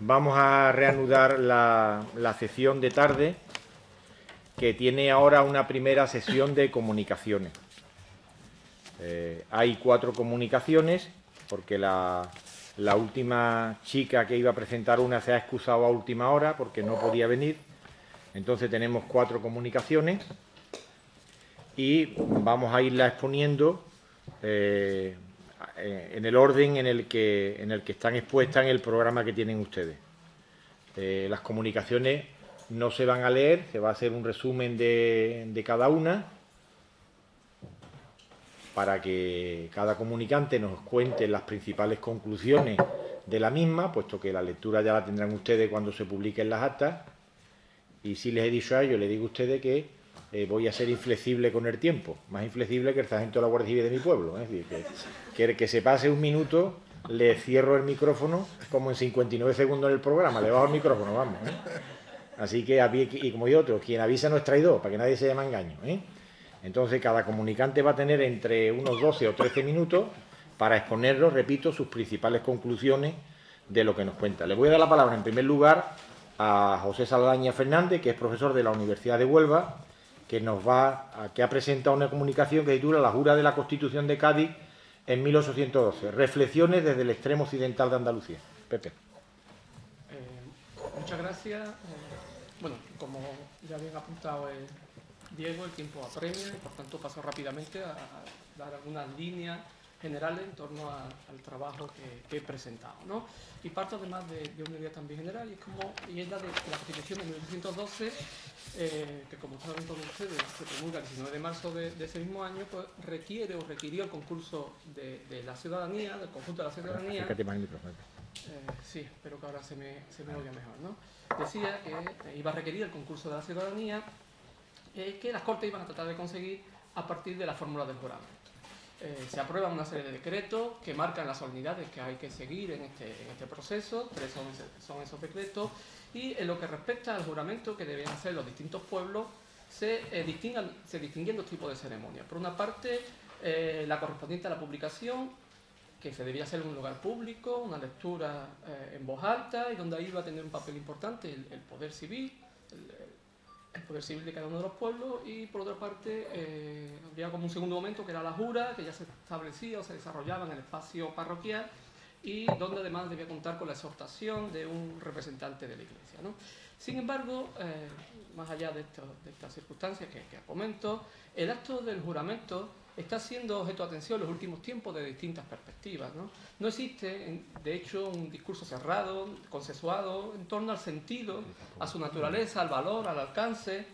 Vamos a reanudar la sesión de tarde, que tiene ahora una primera sesión de comunicaciones. Hay 4 comunicaciones, porque la última chica que iba a presentar una se ha excusado a última hora porque no podía venir. Entonces tenemos 4 comunicaciones y vamos a irla exponiendo en el orden en el que están expuestas en el programa que tienen ustedes. Las comunicaciones no se van a leer, se va a hacer un resumen de cada una para que cada comunicante nos cuente las principales conclusiones de la misma, puesto que la lectura ya la tendrán ustedes cuando se publiquen las actas. Y si les he dicho a ellos, les digo a ustedes que voy a ser inflexible con el tiempo, más inflexible que el sargento de la Guardia Civil de mi pueblo. Es decir, que se pase un minuto, le cierro el micrófono, como en 59 segundos en el programa, le bajo el micrófono, vamos. Así que, y como digo otro, quien avisa no es traidor, para que nadie se llame engaño. Entonces, cada comunicante va a tener entre unos 12 o 13 minutos para exponerlos, repito, sus principales conclusiones de lo que nos cuenta. Le voy a dar la palabra, en primer lugar, a José Saldaña Fernández, que es profesor de la Universidad de Huelva, que ha presentado una comunicación que titula La Jura de la Constitución de Cádiz en 1812. Reflexiones desde el extremo occidental de Andalucía. Pepe. Muchas gracias. Bueno, como ya bien apuntado Diego, el tiempo apremia y por tanto paso rápidamente a dar algunas líneas generales en torno al trabajo que he presentado, ¿no? Y parto además de una idea también general, y es la de la Constitución de 1812, que como saben todos ustedes, se promulga el 19 de marzo de ese mismo año, pues requirió el concurso de la ciudadanía, del conjunto de la ciudadanía. Acércate más el micrófono. Sí, espero que ahora se me oiga mejor, ¿no? Decía que iba a requerir el concurso de la ciudadanía, que las Cortes iban a tratar de conseguir a partir de la fórmula del juramento. Se aprueban una serie de decretos que marcan las solemnidades que hay que seguir en este proceso. 3 son esos decretos, y en lo que respecta al juramento que deben hacer los distintos pueblos, se distinguen 2 tipos de ceremonias. Por una parte, la correspondiente a la publicación, que se debía hacer en un lugar público, una lectura en voz alta, y donde ahí iba a tener un papel importante el poder civil, el poder civil de cada uno de los pueblos. Y por otra parte, había como un segundo momento que era la jura, que ya se establecía o se desarrollaba en el espacio parroquial, y donde además debía contar con la exhortación de un representante de la Iglesia, ¿no? Sin embargo, más allá de estas circunstancias que comento, el acto del juramento está siendo objeto de atención en los últimos tiempos de distintas perspectivas, ¿no? No existe, de hecho, un discurso cerrado, consensuado, en torno al sentido, a su naturaleza, al valor, al alcance,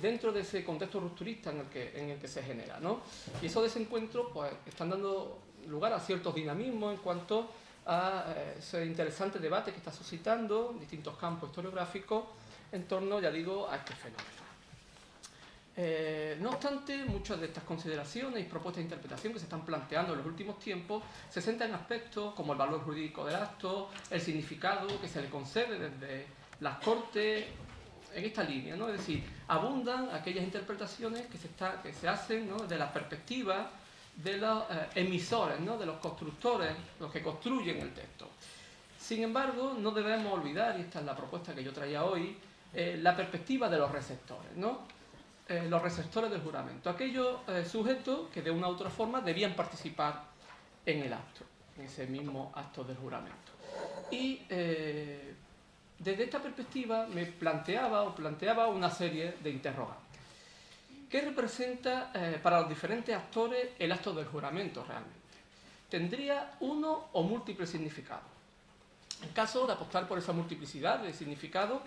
dentro de ese contexto rupturista en el que se genera, ¿no? Y esos desencuentros pues, están dando lugar a ciertos dinamismos en cuanto a ese interesante debate que está suscitando distintos campos historiográficos en torno, ya digo, a este fenómeno. No obstante, muchas de estas consideraciones y propuestas de interpretación que se están planteando en los últimos tiempos se centran en aspectos como el valor jurídico del acto, el significado que se le concede desde las Cortes, en esta línea, ¿no? Es decir, abundan aquellas interpretaciones que se hacen, ¿no?, de la perspectiva de los emisores, ¿no?, de los constructores, los que construyen el texto. Sin embargo, no debemos olvidar, y esta es la propuesta que yo traía hoy, la perspectiva de los receptores, ¿no? Los receptores del juramento, aquellos sujetos que de una u otra forma debían participar en el acto, en ese mismo acto del juramento. Y desde esta perspectiva me planteaba una serie de interrogantes. ¿Qué representa para los diferentes actores el acto del juramento realmente? ¿Tendría uno o múltiples significados? En caso de apostar por esa multiplicidad de significados,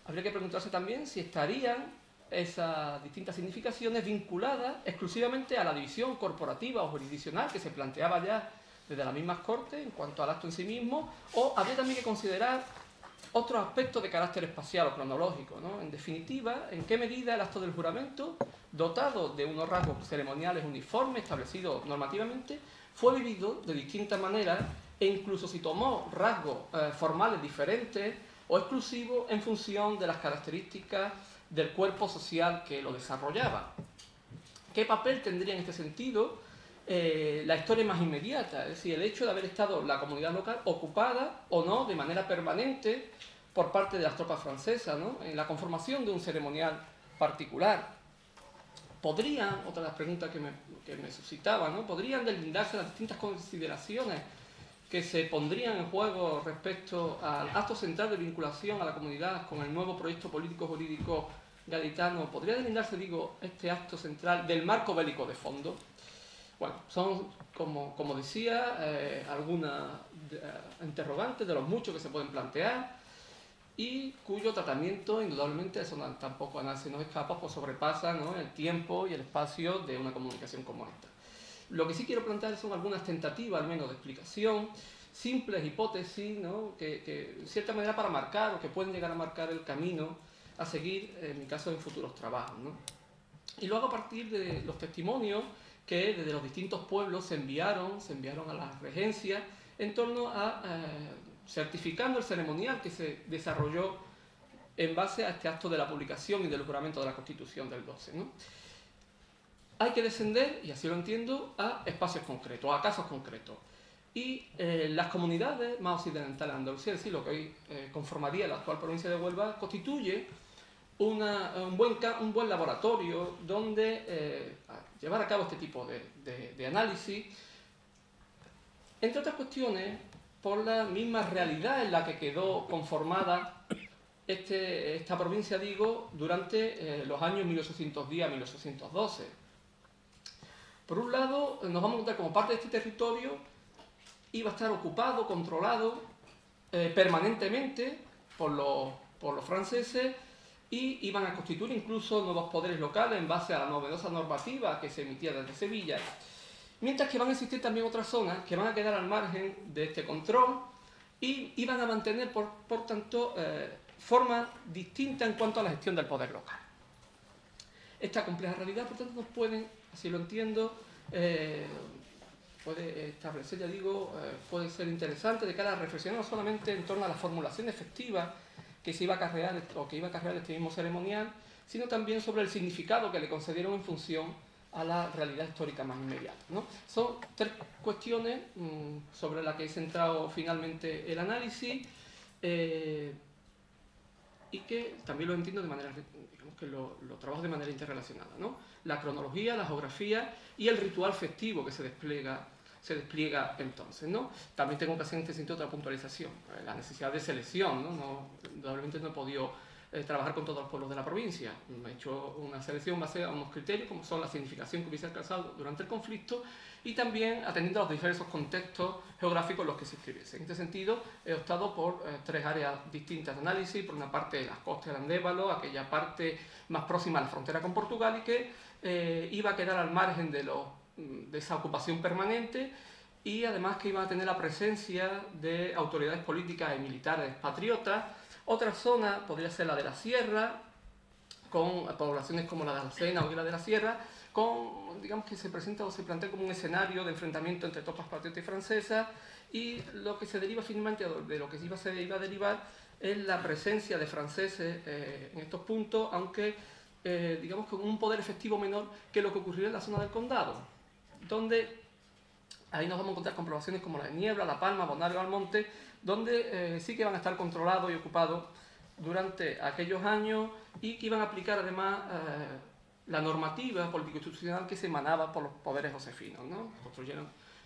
habría que preguntarse también si estarían esas distintas significaciones vinculadas exclusivamente a la división corporativa o jurisdiccional que se planteaba ya desde las mismas Cortes en cuanto al acto en sí mismo, o habría también que considerar otros aspectos de carácter espacial o cronológico, ¿no? En definitiva, en qué medida el acto del juramento, dotado de unos rasgos ceremoniales uniformes establecidos normativamente, fue vivido de distintas maneras, e incluso si tomó rasgos formales diferentes o exclusivos en función de las características del cuerpo social que lo desarrollaba. ¿Qué papel tendría en este sentido la historia más inmediata, es decir, el hecho de haber estado la comunidad local ocupada o no de manera permanente por parte de las tropas francesas, ¿no? En la conformación de un ceremonial particular. Podrían, otra de las preguntas que me suscitaba, ¿no? Podrían deslindarse las distintas consideraciones que se pondrían en juego respecto al acto central de vinculación a la comunidad con el nuevo proyecto político-jurídico gaditano. ¿Podría deslindarse, digo, este acto central del marco bélico de fondo? Bueno, son, como decía, algunas interrogantes de los muchos que se pueden plantear y cuyo tratamiento, indudablemente, eso tampoco a nadie se nos escapa, pues sobrepasa, ¿no?, el tiempo y el espacio de una comunicación como esta. Lo que sí quiero plantear son algunas tentativas, al menos, de explicación, simples hipótesis, ¿no?, que en cierta manera para marcar o que pueden llegar a marcar el camino a seguir, en mi caso, en futuros trabajos, ¿no? Y luego, a partir de los testimonios que desde los distintos pueblos se enviaron a la regencia en torno a certificando el ceremonial que se desarrolló en base a este acto de la publicación y del juramento de la Constitución del 12, ¿no? Hay que descender, y así lo entiendo, a espacios concretos, a casos concretos. Y las comunidades más occidentales de Andalucía, es decir, lo que hoy conformaría la actual provincia de Huelva, constituye un buen laboratorio donde llevar a cabo este tipo de análisis, entre otras cuestiones, por la misma realidad en la que quedó conformada esta provincia, digo, durante los años 1810 a 1812. Por un lado, nos vamos a encontrar como parte de este territorio iba a estar ocupado, controlado permanentemente por los franceses, y iban a constituir incluso nuevos poderes locales en base a la novedosa normativa que se emitía desde Sevilla, mientras que van a existir también otras zonas que van a quedar al margen de este control y iban a mantener, por tanto, formas distintas en cuanto a la gestión del poder local. Esta compleja realidad, por tanto, nos pueden, así lo entiendo, puede establecer, ya digo, puede ser interesante de cara a reflexionar no solamente en torno a la formulación efectiva que se iba a acarrear o que iba a acarrear este mismo ceremonial, sino también sobre el significado que le concedieron en función a la realidad histórica más inmediata, ¿no? Son tres cuestiones sobre las que he centrado finalmente el análisis y que también lo entiendo de manera, digamos que lo trabajo de manera interrelacionada, ¿no? La cronología, la geografía y el ritual festivo que se despliega entonces, ¿no? También tengo que hacer en este sentido otra puntualización, la necesidad de selección, ¿no? Indudablemente no he podido trabajar con todos los pueblos de la provincia. He hecho una selección base a unos criterios como son la significación que hubiese alcanzado durante el conflicto y también atendiendo a los diversos contextos geográficos en los que se escribiese. En este sentido, he optado por tres áreas distintas de análisis. Por una parte, las costas del Andévalo, aquella parte más próxima a la frontera con Portugal y que iba a quedar al margen de esa ocupación permanente, y además que iban a tener la presencia de autoridades políticas y militares patriotas. Otra zona podría ser la de la Sierra, con poblaciones como la de Alcena o la de la Sierra, digamos que se presenta o se plantea como un escenario de enfrentamiento entre tropas patriotas y francesas, y lo que se deriva finalmente de lo que se iba a derivar es la presencia de franceses en estos puntos, aunque digamos con un poder efectivo menor que lo que ocurrió en la zona del condado, donde ahí nos vamos a encontrar con poblaciones como la de Niebla, La Palma, Bonario, Almonte, donde sí que van a estar controlados y ocupados durante aquellos años y que iban a aplicar además la normativa político-institucional que se emanaba por los poderes josefinos, ¿no?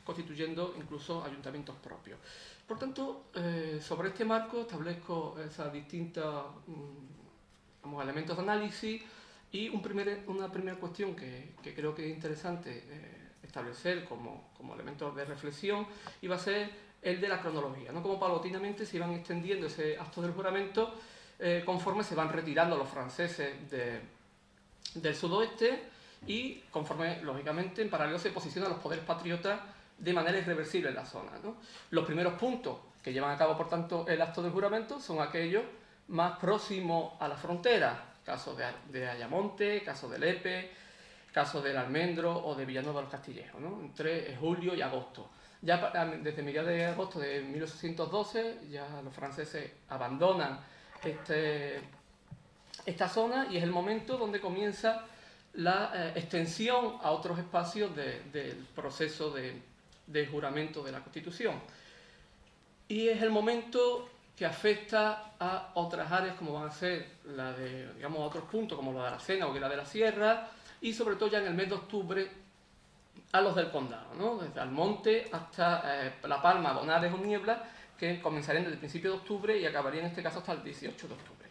Constituyendo incluso ayuntamientos propios. Por tanto, sobre este marco establezco esos distintos elementos de análisis, y una primera cuestión que creo que es interesante establecer como elemento de reflexión iba a ser el de la cronología, ¿no? Como paulatinamente se iban extendiendo ese acto del juramento conforme se van retirando los franceses del sudoeste y conforme, lógicamente, en paralelo se posicionan los poderes patriotas de manera irreversible en la zona, ¿no? Los primeros puntos que llevan a cabo, por tanto, el acto del juramento son aquellos más próximos a la frontera, caso de Ayamonte, caso de Lepe, caso del Almendro o de Villanueva de los Castillejos, ¿no? Entre julio y agosto. Ya desde mediados de agosto de 1812 ya los franceses abandonan esta zona, y es el momento donde comienza la extensión a otros espacios del proceso de juramento de la Constitución. Y es el momento que afecta a otras áreas como van a ser la de, digamos, otros puntos como la de Aracena o la de la Sierra, y sobre todo ya en el mes de octubre a los del condado, ¿no? Desde Almonte hasta La Palma, Bonares o Niebla, que comenzarían desde el principio de octubre y acabarían en este caso hasta el 18 de octubre.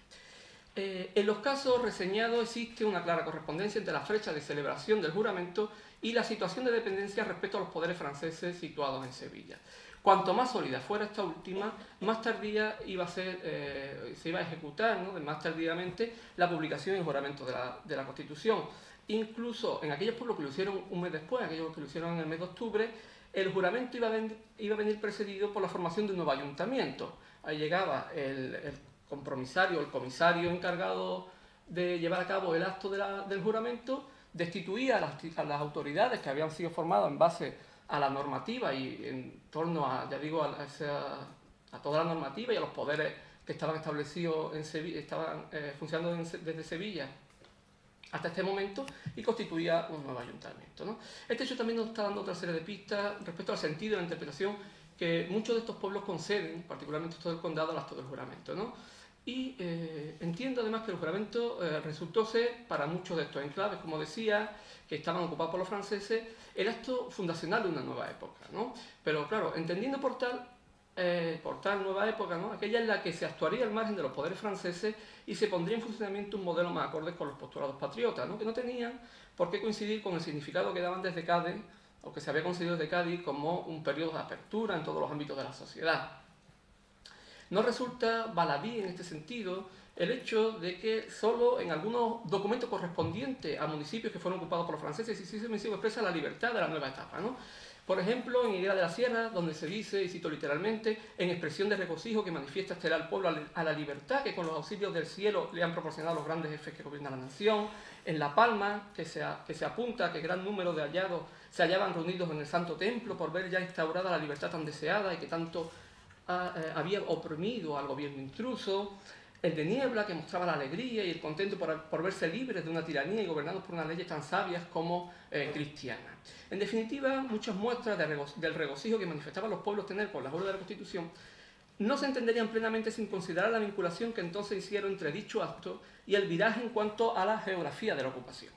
En los casos reseñados existe una clara correspondencia entre la fecha de celebración del juramento y la situación de dependencia respecto a los poderes franceses situados en Sevilla. Cuanto más sólida fuera esta última, más tardía iba a ser, se iba a ejecutar, ¿no?, más tardíamente la publicación y el juramento de la Constitución. Incluso en aquellos pueblos que lo hicieron un mes después, aquellos que lo hicieron en el mes de octubre, el juramento iba a venir precedido por la formación de un nuevo ayuntamiento. Ahí llegaba el compromisario, el comisario encargado de llevar a cabo el acto del juramento, destituía a las autoridades que habían sido formadas en base a la normativa y en torno a, ya digo, a toda la normativa y a los poderes que estaban establecidos en Sevilla, estaban funcionando desde Sevilla hasta este momento, y constituía un nuevo ayuntamiento, ¿no? Este hecho también nos está dando otra serie de pistas respecto al sentido y la interpretación que muchos de estos pueblos conceden, particularmente estos del condado, al acto del juramento, ¿no? Y entiendo además que el juramento resultó ser, para muchos de estos enclaves, como decía, que estaban ocupados por los franceses, el acto fundacional de una nueva época, ¿no? Pero claro, entendiendo por tal nueva época, ¿no?, aquella en la que se actuaría al margen de los poderes franceses y se pondría en funcionamiento un modelo más acorde con los postulados patriotas, ¿no?, que no tenían por qué coincidir con el significado que daban desde Cádiz, o que se había considerado desde Cádiz como un periodo de apertura en todos los ámbitos de la sociedad. No resulta baladí en este sentido el hecho de que solo en algunos documentos correspondientes a municipios que fueron ocupados por los franceses sí se expresa la libertad de la nueva etapa, ¿no? Por ejemplo, en Higuera de la Sierra, donde se dice, y cito literalmente, en expresión de regocijo que manifiesta este al pueblo a la libertad que con los auxilios del cielo le han proporcionado los grandes jefes que gobiernan la nación. En La Palma, que se apunta que gran número de hallados se hallaban reunidos en el Santo Templo por ver ya instaurada la libertad tan deseada y que tanto había oprimido al gobierno intruso. El de Niebla, que mostraba la alegría y el contento por verse libres de una tiranía y gobernados por unas leyes tan sabias como cristianas. En definitiva, muchas muestras del regocijo que manifestaban los pueblos tener por la jura de la Constitución no se entenderían plenamente sin considerar la vinculación que entonces hicieron entre dicho acto y el viraje en cuanto a la geografía de la ocupación.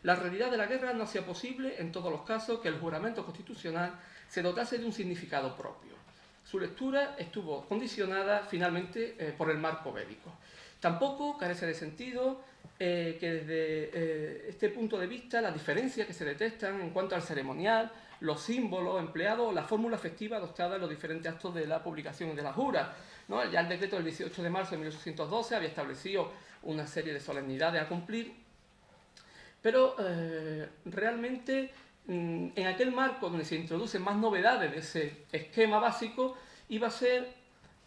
La realidad de la guerra no hacía posible, en todos los casos, que el juramento constitucional se dotase de un significado propio. Su lectura estuvo condicionada finalmente por el marco bélico. Tampoco carece de sentido que desde este punto de vista las diferencias que se detectan en cuanto al ceremonial, los símbolos empleados, la fórmula festiva adoptada en los diferentes actos de la publicación de la jura, ¿no? Ya el decreto del 18 de marzo de 1812 había establecido una serie de solemnidades a cumplir, pero realmente en aquel marco donde se introducen más novedades de ese esquema básico, iba a ser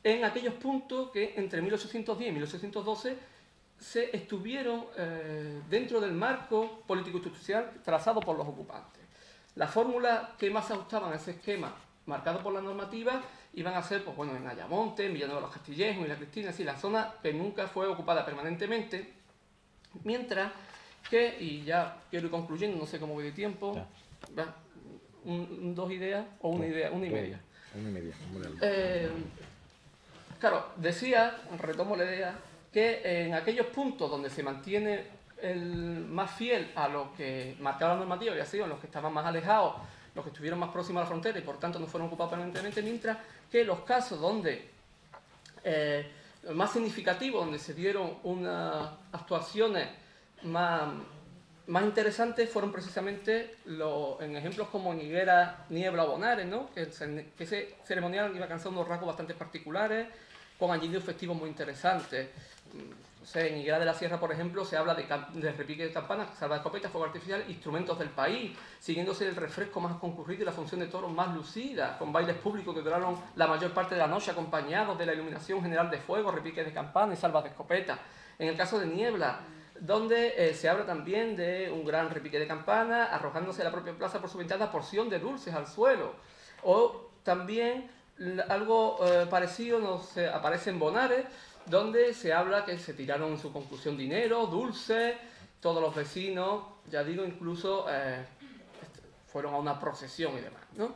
en aquellos puntos que entre 1810 y 1812 se estuvieron dentro del marco político-institucional trazado por los ocupantes. Las fórmulas que más se ajustaban a ese esquema marcado por la normativa iban a ser, pues bueno, en Ayamonte, en Villanueva de los Castillejos, en La Cristina, es decir, la zona que nunca fue ocupada permanentemente, mientras que, y ya quiero ir concluyendo, no sé cómo voy de tiempo, dos ideas o una idea, una y media. Una y media. Claro, decía, retomo la idea, que en aquellos puntos donde se mantiene el más fiel a lo que marcaba la normativa, había sido en los que estaban más alejados, los que estuvieron más próximos a la frontera y por tanto no fueron ocupados permanentemente, mientras que los casos donde más significativos, donde se dieron unas actuaciones más interesantes, fueron precisamente en ejemplos como en Higuera, Niebla o Bonares, ¿no? que ese ceremonial iba a alcanzar unos rasgos bastante particulares, con añadidos festivos muy interesantes. O sea, en Higuera de la Sierra, por ejemplo, se habla de repique de campanas, salva de escopetas, fuego artificial, instrumentos del país, siguiéndose el refresco más concurrido y la función de toros más lucida, con bailes públicos que duraron la mayor parte de la noche, acompañados de la iluminación general de fuego, repique de campanas y salvas de escopetas. En el caso de Niebla, donde se habla también de un gran repique de campanas, arrojándose a la propia plaza por su ventana porción de dulces al suelo. O también algo parecido aparece en Bonares, donde se habla que se tiraron en su conclusión dinero, dulces, todos los vecinos, ya digo, incluso fueron a una procesión y demás, ¿no?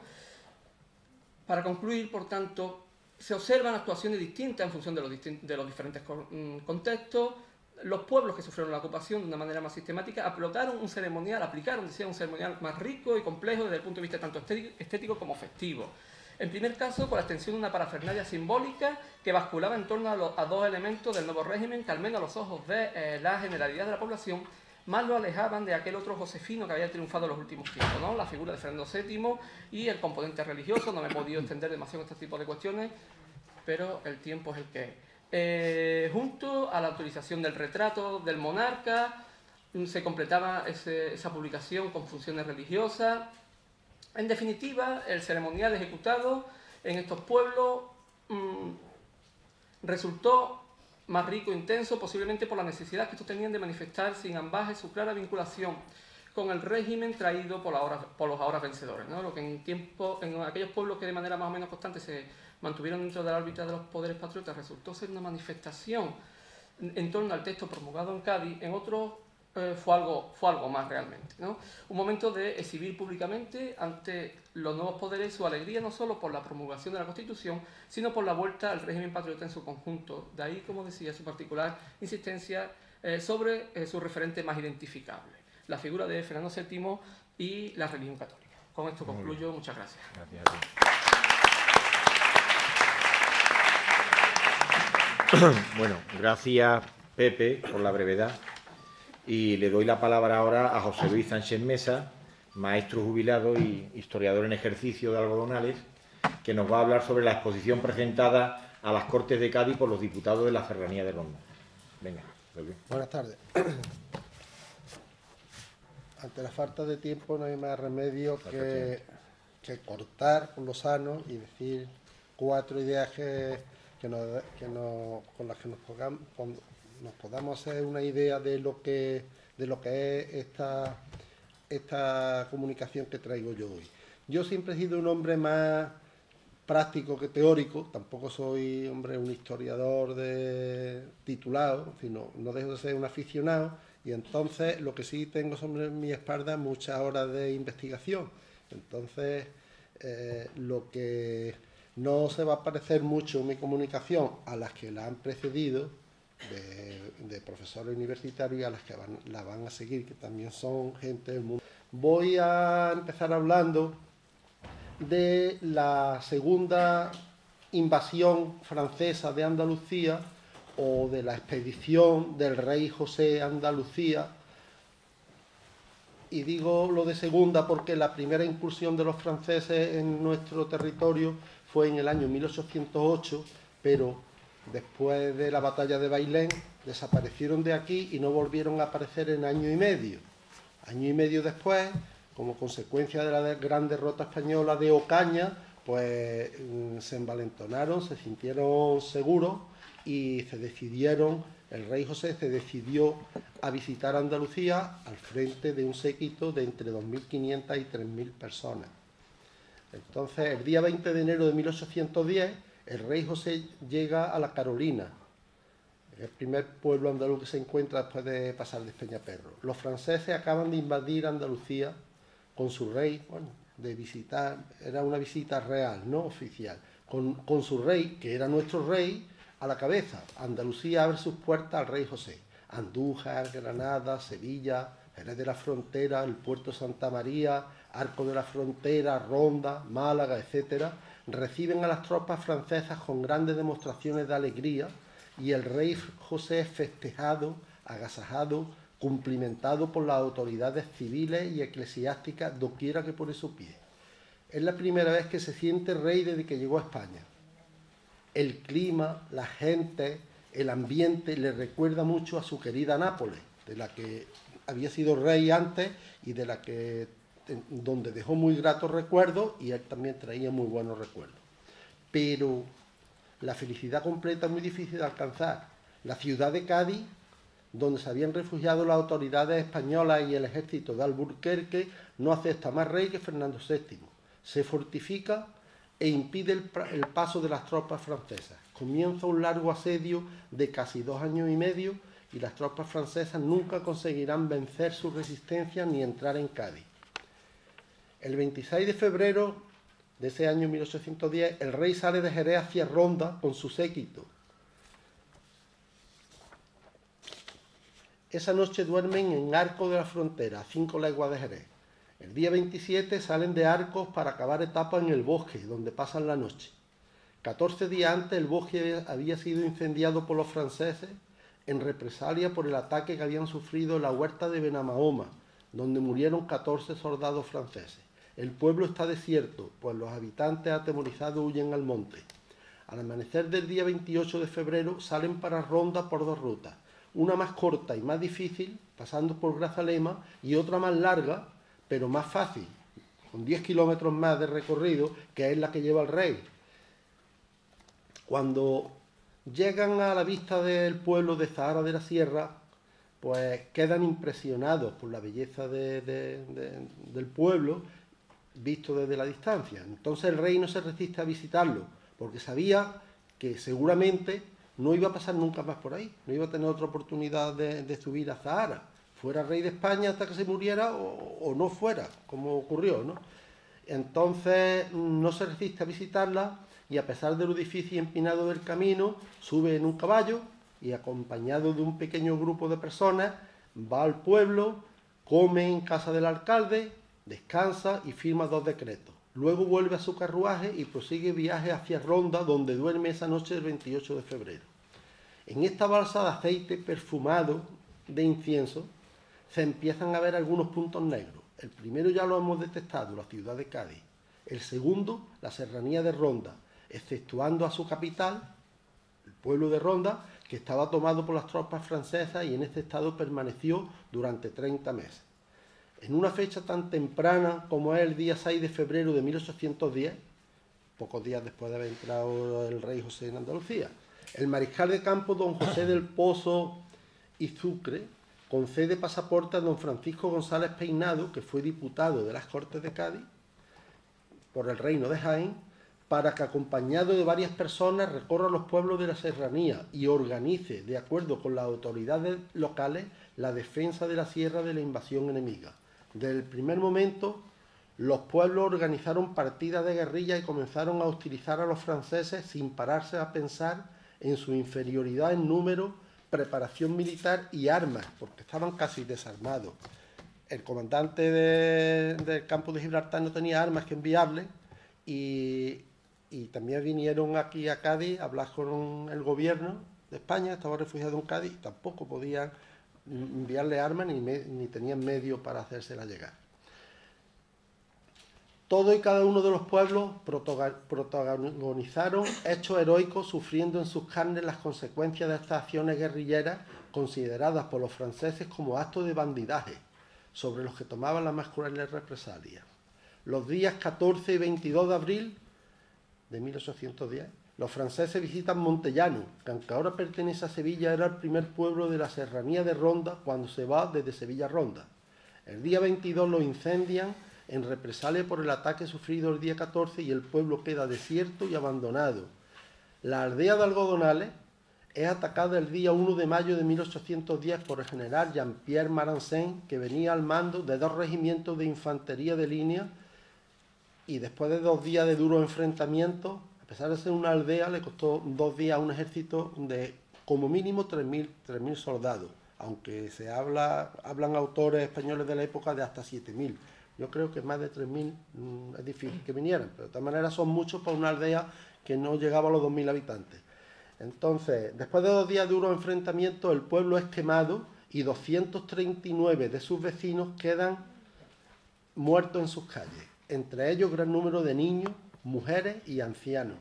Para concluir, por tanto, se observan actuaciones distintas en función de los diferentes contextos. Los pueblos que sufrieron la ocupación de una manera más sistemática aplicaron un ceremonial más rico y complejo desde el punto de vista tanto estético como festivo. En primer caso, con la extensión de una parafernalia simbólica que basculaba en torno a dos elementos del nuevo régimen que, al menos a los ojos de la generalidad de la población, más lo alejaban de aquel otro josefino que había triunfado en los últimos tiempos, ¿no? La figura de Fernando VII y el componente religioso. No me he podido extender demasiado en este tipo de cuestiones, pero el tiempo es el que es. Junto a la autorización del retrato del monarca, se completaba esa publicación con funciones religiosas. En definitiva, el ceremonial ejecutado en estos pueblos resultó más rico e intenso, posiblemente por la necesidad que estos tenían de manifestar sin ambaje su clara vinculación con el régimen traído por los ahora vencedores, ¿no? Lo que en aquellos pueblos que de manera más o menos constante se mantuvieron dentro de la órbita de los poderes patriotas, resultó ser una manifestación en torno al texto promulgado en Cádiz. En otros fue algo más realmente, ¿no? Un momento de exhibir públicamente ante los nuevos poderes su alegría no solo por la promulgación de la Constitución, sino por la vuelta al régimen patriota en su conjunto. De ahí, como decía, su particular insistencia sobre su referente más identificable, la figura de Fernando VII y la religión católica. Con esto concluyo. Muchas gracias. Gracias a ti. Bueno, gracias Pepe por la brevedad. Y le doy la palabra ahora a José Luis Sánchez Mesa, maestro jubilado y historiador en ejercicio de Algodonales, que nos va a hablar sobre la exposición presentada a las Cortes de Cádiz por los diputados de la Serranía de Ronda. Venga, José Luis. Buenas tardes. Ante la falta de tiempo no hay más remedio que cortar por lo sano y decir 4 ideas con las que nos podamos hacer una idea de lo que es esta comunicación que traigo yo hoy. Yo siempre he sido un hombre más práctico que teórico, tampoco soy un historiador titulado, sino no dejo de ser un aficionado, y entonces lo que sí tengo sobre mi espalda muchas horas de investigación. Entonces lo que no se va a parecer mucho en mi comunicación a las que la han precedido, de profesores universitarios, y a las que la van a seguir, que también son gente del mundo. Voy a empezar hablando de la segunda invasión francesa de Andalucía, o de la expedición del rey José a Andalucía. Y digo lo de segunda porque la primera incursión de los franceses en nuestro territorio fue en el año 1808, pero después de la batalla de Bailén desaparecieron de aquí y no volvieron a aparecer en año y medio. Año y medio después, como consecuencia de la gran derrota española de Ocaña, pues se envalentonaron, se sintieron seguros y el rey José se decidió a visitar Andalucía al frente de un séquito de entre 2.500 y 3.000 personas. Entonces, el día 20 de enero de 1810, el rey José llega a la Carolina, el primer pueblo andaluz que se encuentra después de pasar de Peñaperro. Los franceses acaban de invadir Andalucía con su rey, bueno, de visitar, era una visita real, no oficial, con su rey, que era nuestro rey, a la cabeza. Andalucía abre sus puertas al rey José. Andújar, Granada, Sevilla, Jerez de la Frontera, el puerto de Santa María, Arco de la Frontera, Ronda, Málaga, etcétera, reciben a las tropas francesas con grandes demostraciones de alegría, y el rey José es festejado, agasajado, cumplimentado por las autoridades civiles y eclesiásticas doquiera que pone su pie. Es la primera vez que se siente rey desde que llegó a España. El clima, la gente, el ambiente le recuerda mucho a su querida Nápoles, de la que había sido rey antes y donde dejó muy gratos recuerdos, y él también traía muy buenos recuerdos. Pero la felicidad completa es muy difícil de alcanzar. La ciudad de Cádiz, donde se habían refugiado las autoridades españolas y el ejército de Alburquerque, no acepta más rey que Fernando VII. Se fortifica e impide el paso de las tropas francesas. Comienza un largo asedio de casi 2 años y medio, y las tropas francesas nunca conseguirán vencer su resistencia ni entrar en Cádiz. El 26 de febrero de ese año 1810, el rey sale de Jerez hacia Ronda con su séquito. Esa noche duermen en Arcos de la Frontera, a 5 leguas de Jerez. El día 27 salen de Arcos para acabar etapa en el Bosque, donde pasan la noche. 14 días antes el Bosque había sido incendiado por los franceses en represalia por el ataque que habían sufrido en la huerta de Benamahoma, donde murieron 14 soldados franceses. El pueblo está desierto, pues los habitantes atemorizados huyen al monte. Al amanecer del día 28 de febrero salen para Ronda por 2 rutas, una más corta y más difícil, pasando por Grazalema, y otra más larga, pero más fácil, con 10 kilómetros más de recorrido, que es la que lleva el rey. Cuando llegan a la vista del pueblo de Zahara de la Sierra, pues quedan impresionados por la belleza del pueblo, visto desde la distancia. Entonces el rey no se resiste a visitarlo, porque sabía que seguramente no iba a pasar nunca más por ahí, no iba a tener otra oportunidad de subir a Zahara, fuera rey de España hasta que se muriera o no fuera, como ocurrió, ¿no? Entonces no se resiste a visitarla y a pesar de lo difícil y empinado del camino, sube en un caballo y acompañado de un pequeño grupo de personas va al pueblo, come en casa del alcalde, descansa y firma 2 decretos. Luego vuelve a su carruaje y prosigue viaje hacia Ronda, donde duerme esa noche del 28 de febrero. En esta balsa de aceite perfumado de incienso se empiezan a ver algunos puntos negros. El primero ya lo hemos detectado, la ciudad de Cádiz. El segundo, la serranía de Ronda, exceptuando a su capital, el pueblo de Ronda, que estaba tomado por las tropas francesas y en este estado permaneció durante 30 meses. En una fecha tan temprana como es el día 6 de febrero de 1810, pocos días después de haber entrado el rey José en Andalucía, el mariscal de campo don José del Pozo y Sucre concede pasaporte a don Francisco González Peinado, que fue diputado de las Cortes de Cádiz por el reino de Jaén, para que acompañado de varias personas recorra los pueblos de la serranía y organice, de acuerdo con las autoridades locales, la defensa de la sierra de la invasión enemiga. Desde el primer momento, los pueblos organizaron partidas de guerrilla y comenzaron a hostilizar a los franceses sin pararse a pensar en su inferioridad en número, preparación militar y armas, porque estaban casi desarmados. El comandante del campo de Gibraltar no tenía armas que enviarle y también vinieron aquí a Cádiz a hablar con el gobierno de España, estaba refugiado en Cádiz, y tampoco podían enviarle armas ni tenían medios para hacérsela llegar. Todo y cada uno de los pueblos protagonizaron hechos heroicos, sufriendo en sus carnes las consecuencias de estas acciones guerrilleras consideradas por los franceses como actos de bandidaje, sobre los que tomaban las más crueles represalias. Los días 14 y 22 de abril de 1810, los franceses visitan Montellano, que aunque ahora pertenece a Sevilla, era el primer pueblo de la serranía de Ronda cuando se va desde Sevilla a Ronda. El día 22 lo incendian en represalia por el ataque sufrido el día 14 y el pueblo queda desierto y abandonado. La aldea de Algodonales es atacada el día 1 de mayo de 1810 por el general Jean-Pierre Marancin, que venía al mando de 2 regimientos de infantería de línea, y después de 2 días de duros enfrentamientos, a pesar de ser una aldea, le costó 2 días a un ejército de como mínimo 3.000 soldados, aunque hablan autores españoles de la época de hasta 7.000. Yo creo que más de 3.000 es difícil que vinieran, pero de todas maneras son muchos para una aldea que no llegaba a los 2.000 habitantes. Entonces, después de 2 días de duros enfrentamientos, el pueblo es quemado y 239 de sus vecinos quedan muertos en sus calles. Entre ellos gran número de niños, mujeres y ancianos.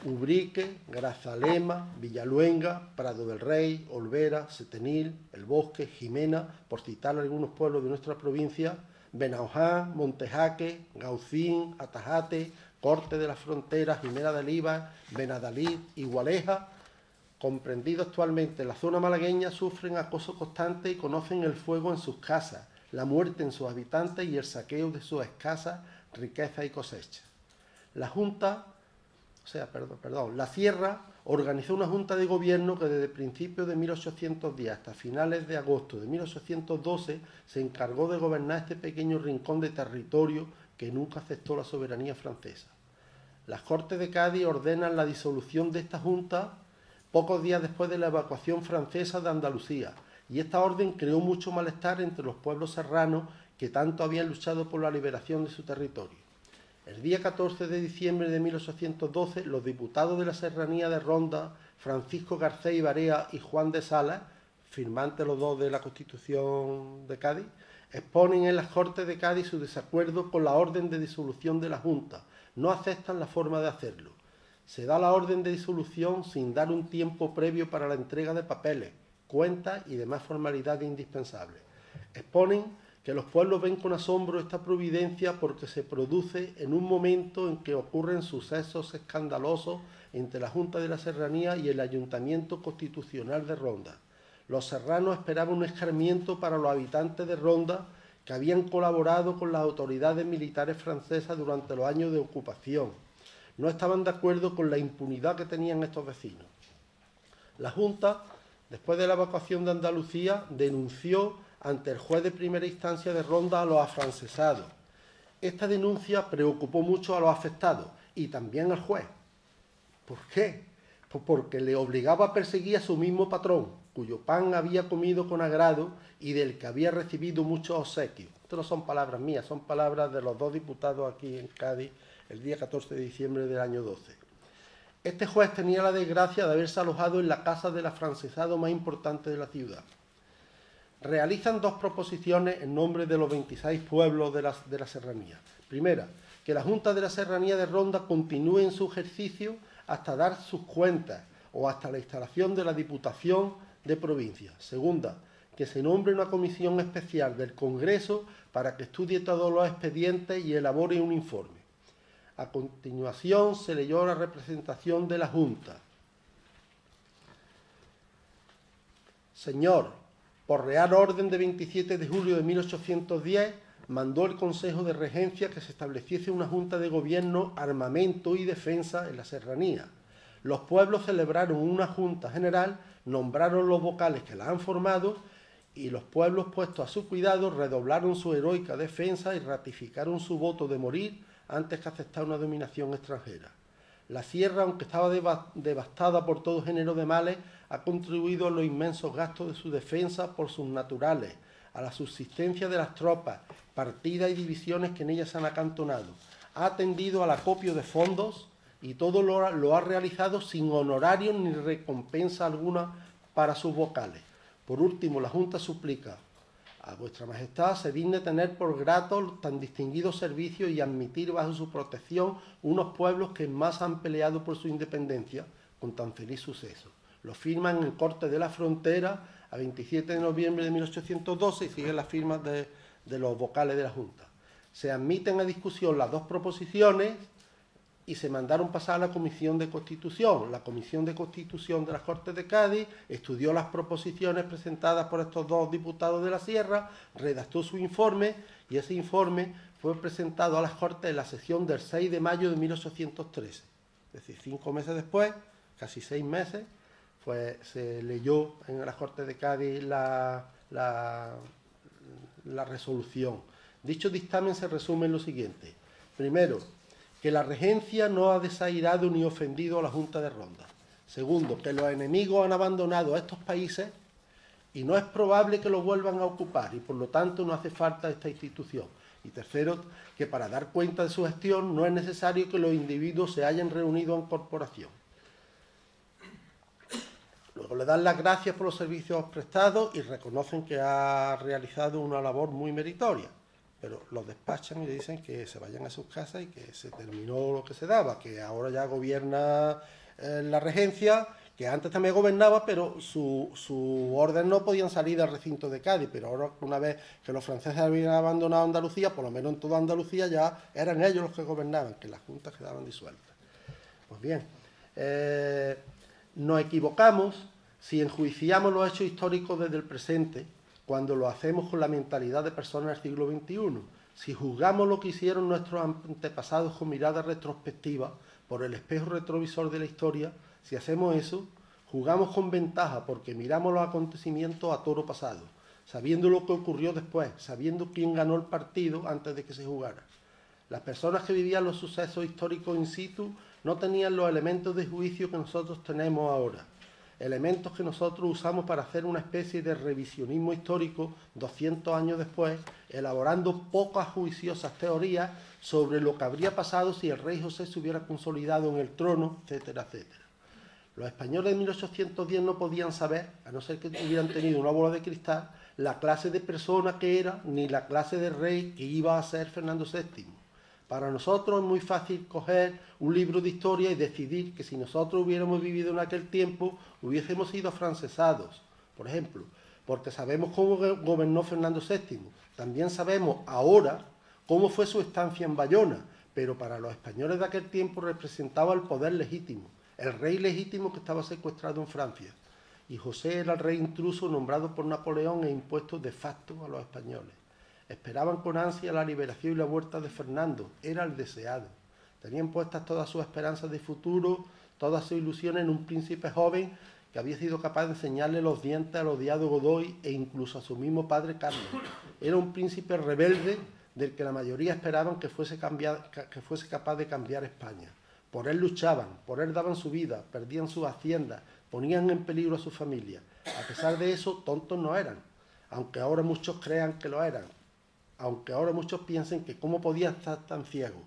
Ubrique, Grazalema, Villaluenga, Prado del Rey, Olvera, Setenil, El Bosque, Jimena, por citar algunos pueblos de nuestra provincia, Benaoján, Montejaque, Gaucín, Atajate, Corte de la Frontera, Jimena de Oliva, Benadalid y Gualeja, comprendidos actualmente en la zona malagueña, sufren acoso constante y conocen el fuego en sus casas, la muerte en sus habitantes y el saqueo de sus escasas riquezas y cosechas. La Junta La Sierra organizó una junta de gobierno que desde principios de 1810 hasta finales de agosto de 1812 se encargó de gobernar este pequeño rincón de territorio que nunca aceptó la soberanía francesa. Las Cortes de Cádiz ordenan la disolución de esta junta pocos días después de la evacuación francesa de Andalucía, y esta orden creó mucho malestar entre los pueblos serranos que tanto habían luchado por la liberación de su territorio. El día 14 de diciembre de 1812, los diputados de la Serranía de Ronda, Francisco Garcés y Barea y Juan de Salas, firmantes los dos de la Constitución de Cádiz, exponen en las Cortes de Cádiz su desacuerdo con la orden de disolución de la Junta. No aceptan la forma de hacerlo. Se da la orden de disolución sin dar un tiempo previo para la entrega de papeles, cuentas y demás formalidades indispensables. Exponen que los pueblos ven con asombro esta providencia porque se produce en un momento en que ocurren sucesos escandalosos entre la Junta de la Serranía y el Ayuntamiento Constitucional de Ronda. Los serranos esperaban un escarmiento para los habitantes de Ronda que habían colaborado con las autoridades militares francesas durante los años de ocupación. No estaban de acuerdo con la impunidad que tenían estos vecinos. La Junta, después de la evacuación de Andalucía, denunció ante el juez de primera instancia de Ronda a los afrancesados. Esta denuncia preocupó mucho a los afectados y también al juez. ¿Por qué? Pues porque le obligaba a perseguir a su mismo patrón, cuyo pan había comido con agrado y del que había recibido muchos obsequios. Esto no son palabras mías, son palabras de los dos diputados aquí en Cádiz el día 14 de diciembre del año 12. Este juez tenía la desgracia de haberse alojado en la casa del afrancesado más importante de la ciudad. Realizan dos proposiciones en nombre de los 26 pueblos de la Serranía. Primera, que la Junta de la Serranía de Ronda continúe en su ejercicio hasta dar sus cuentas o hasta la instalación de la Diputación de Provincia. Segunda, que se nombre una comisión especial del Congreso para que estudie todos los expedientes y elabore un informe. A continuación se leyó la representación de la Junta. Señor, por Real Orden de 27 de julio de 1810, mandó el Consejo de Regencia que se estableciese una Junta de Gobierno, Armamento y Defensa en la Serranía. Los pueblos celebraron una Junta General, nombraron los vocales que la han formado y los pueblos puestos a su cuidado redoblaron su heroica defensa y ratificaron su voto de morir antes que aceptar una dominación extranjera. La Sierra, aunque estaba devastada por todo género de males, ha contribuido a los inmensos gastos de su defensa por sus naturales, a la subsistencia de las tropas, partidas y divisiones que en ellas se han acantonado. Ha atendido al acopio de fondos y todo lo ha realizado sin honorario ni recompensa alguna para sus vocales. Por último, la Junta suplica a vuestra Majestad se digne tener por gratos tan distinguidos servicios y admitir bajo su protección unos pueblos que más han peleado por su independencia con tan feliz suceso. Lo firman en el Corte de la Frontera a 27 de noviembre de 1812 y siguen las firmas de los vocales de la Junta. Se admiten a discusión las dos proposiciones y se mandaron pasar a la Comisión de Constitución. La Comisión de Constitución de las Cortes de Cádiz estudió las proposiciones presentadas por estos dos diputados de la Sierra, redactó su informe y ese informe fue presentado a las Cortes en la sesión del 6 de mayo de 1813. Es decir, 5 meses después, casi 6 meses, pues se leyó en las Cortes de Cádiz la resolución. Dicho dictamen se resume en lo siguiente. Primero, que la regencia no ha desairado ni ofendido a la Junta de Ronda. Segundo, que los enemigos han abandonado a estos países y no es probable que los vuelvan a ocupar y por lo tanto no hace falta esta institución. Y tercero, que para dar cuenta de su gestión no es necesario que los individuos se hayan reunido en corporación. Luego le dan las gracias por los servicios prestados y reconocen que ha realizado una labor muy meritoria. Pero los despachan y le dicen que se vayan a sus casas y que se terminó lo que se daba, que ahora ya gobierna la regencia, que antes también gobernaba, pero su orden no podían salir del recinto de Cádiz, pero ahora una vez que los franceses habían abandonado Andalucía, por lo menos en toda Andalucía ya eran ellos los que gobernaban, que las juntas quedaban disueltas. Pues bien, nos equivocamos si enjuiciamos los hechos históricos desde el presente, cuando lo hacemos con la mentalidad de personas del siglo XXI. Si juzgamos lo que hicieron nuestros antepasados con mirada retrospectiva, por el espejo retrovisor de la historia, si hacemos eso, jugamos con ventaja porque miramos los acontecimientos a toro pasado, sabiendo lo que ocurrió después, sabiendo quién ganó el partido antes de que se jugara. Las personas que vivían los sucesos históricos in situ no tenían los elementos de juicio que nosotros tenemos ahora, elementos que nosotros usamos para hacer una especie de revisionismo histórico 200 años después, elaborando pocas juiciosas teorías sobre lo que habría pasado si el rey José se hubiera consolidado en el trono, etcétera, etcétera. Los españoles de 1810 no podían saber, a no ser que hubieran tenido una bola de cristal, la clase de persona que era, ni la clase de rey que iba a ser Fernando VII. Para nosotros es muy fácil coger un libro de historia y decidir que si nosotros hubiéramos vivido en aquel tiempo, hubiésemos sido afrancesados, por ejemplo, porque sabemos cómo gobernó Fernando VII. También sabemos ahora cómo fue su estancia en Bayona, pero para los españoles de aquel tiempo representaba el poder legítimo, el rey legítimo que estaba secuestrado en Francia. Y José era el rey intruso nombrado por Napoleón e impuesto de facto a los españoles. Esperaban con ansia la liberación y la vuelta de Fernando, era el deseado. Tenían puestas todas sus esperanzas de futuro, todas sus ilusiones en un príncipe joven que había sido capaz de enseñarle los dientes al odiado Godoy e incluso a su mismo padre Carlos. Era un príncipe rebelde del que la mayoría esperaban que fuese capaz de cambiar España. Por él luchaban, por él daban su vida, perdían sus haciendas, ponían en peligro a su familia. A pesar de eso, tontos no eran, aunque ahora muchos crean que lo eran, aunque ahora muchos piensen que cómo podía estar tan ciego.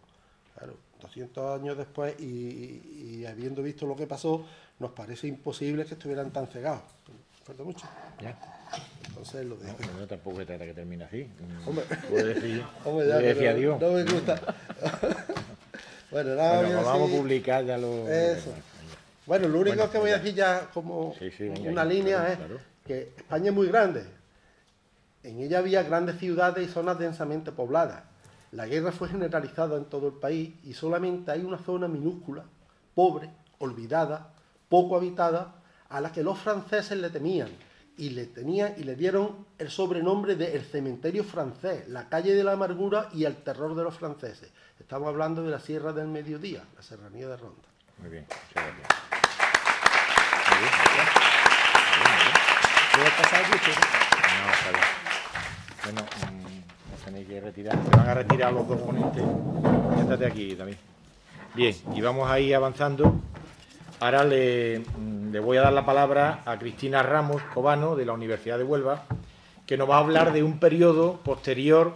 Claro, 200 años después y habiendo visto lo que pasó, nos parece imposible que estuvieran tan cegados. ¿Falta mucho? Ya. Entonces lo dejo. No, tampoco se trata que termine así. Hombre, puedo decir, ya, decir adiós. No me gusta. Bueno, nada, bueno, vamos a publicar ya lo... Eso. Bueno, lo único que voy a decir ya como una línea es que España es muy grande. En ella había grandes ciudades y zonas densamente pobladas. La guerra fue generalizada en todo el país y solamente hay una zona minúscula, pobre, olvidada, poco habitada, a la que los franceses le temían y le dieron el sobrenombre de el cementerio francés, la calle de la amargura y el terror de los franceses. Estamos hablando de la Sierra del Mediodía, la serranía de Ronda. Muy bien, muchas gracias. Muy bien, ¿Puedo pasar aquí? No, está bien. Bueno, tenéis que retirar. Se van a retirar los dos ponentes. Siéntate aquí también. Bien, y vamos a ir avanzando. Ahora le voy a dar la palabra a Cristina Ramos Cobano, de la Universidad de Huelva, que nos va a hablar de un periodo posterior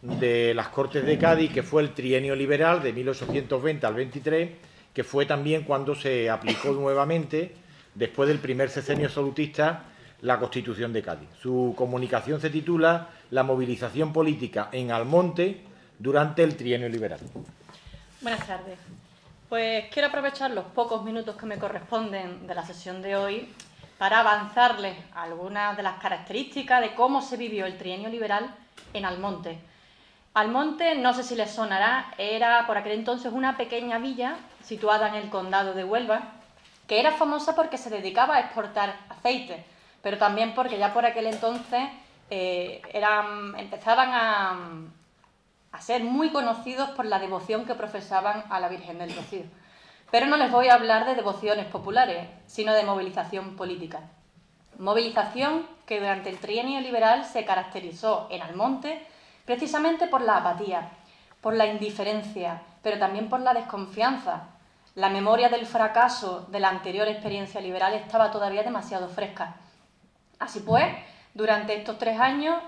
de las Cortes de Cádiz, que fue el trienio liberal de 1820 al 23, que fue también cuando se aplicó nuevamente, después del primer sexenio absolutista, la Constitución de Cádiz. Su comunicación se titula La movilización política en Almonte durante el trienio liberal. Buenas tardes. Pues quiero aprovechar los pocos minutos que me corresponden de la sesión de hoy para avanzarles algunas de las características de cómo se vivió el trienio liberal en Almonte. Almonte, no sé si les sonará, era por aquel entonces una pequeña villa situada en el condado de Huelva, que era famosa porque se dedicaba a exportar aceite, pero también porque ya por aquel entonces empezaban a ser muy conocidos por la devoción que profesaban a la Virgen del Rocío. Pero no les voy a hablar de devociones populares, sino de movilización política. Movilización que durante el trienio liberal se caracterizó en Almonte precisamente por la apatía, por la indiferencia, pero también por la desconfianza. La memoria del fracaso de la anterior experiencia liberal estaba todavía demasiado fresca. Así pues, durante estos 3 años,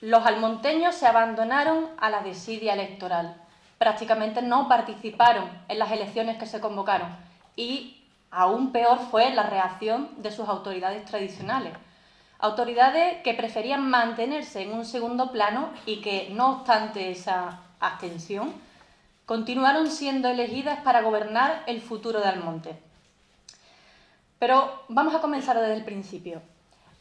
los almonteños se abandonaron a la desidia electoral. Prácticamente no participaron en las elecciones que se convocaron y aún peor fue la reacción de sus autoridades tradicionales. Autoridades que preferían mantenerse en un segundo plano y que, no obstante esa abstención, continuaron siendo elegidas para gobernar el futuro de Almonte. Pero vamos a comenzar desde el principio.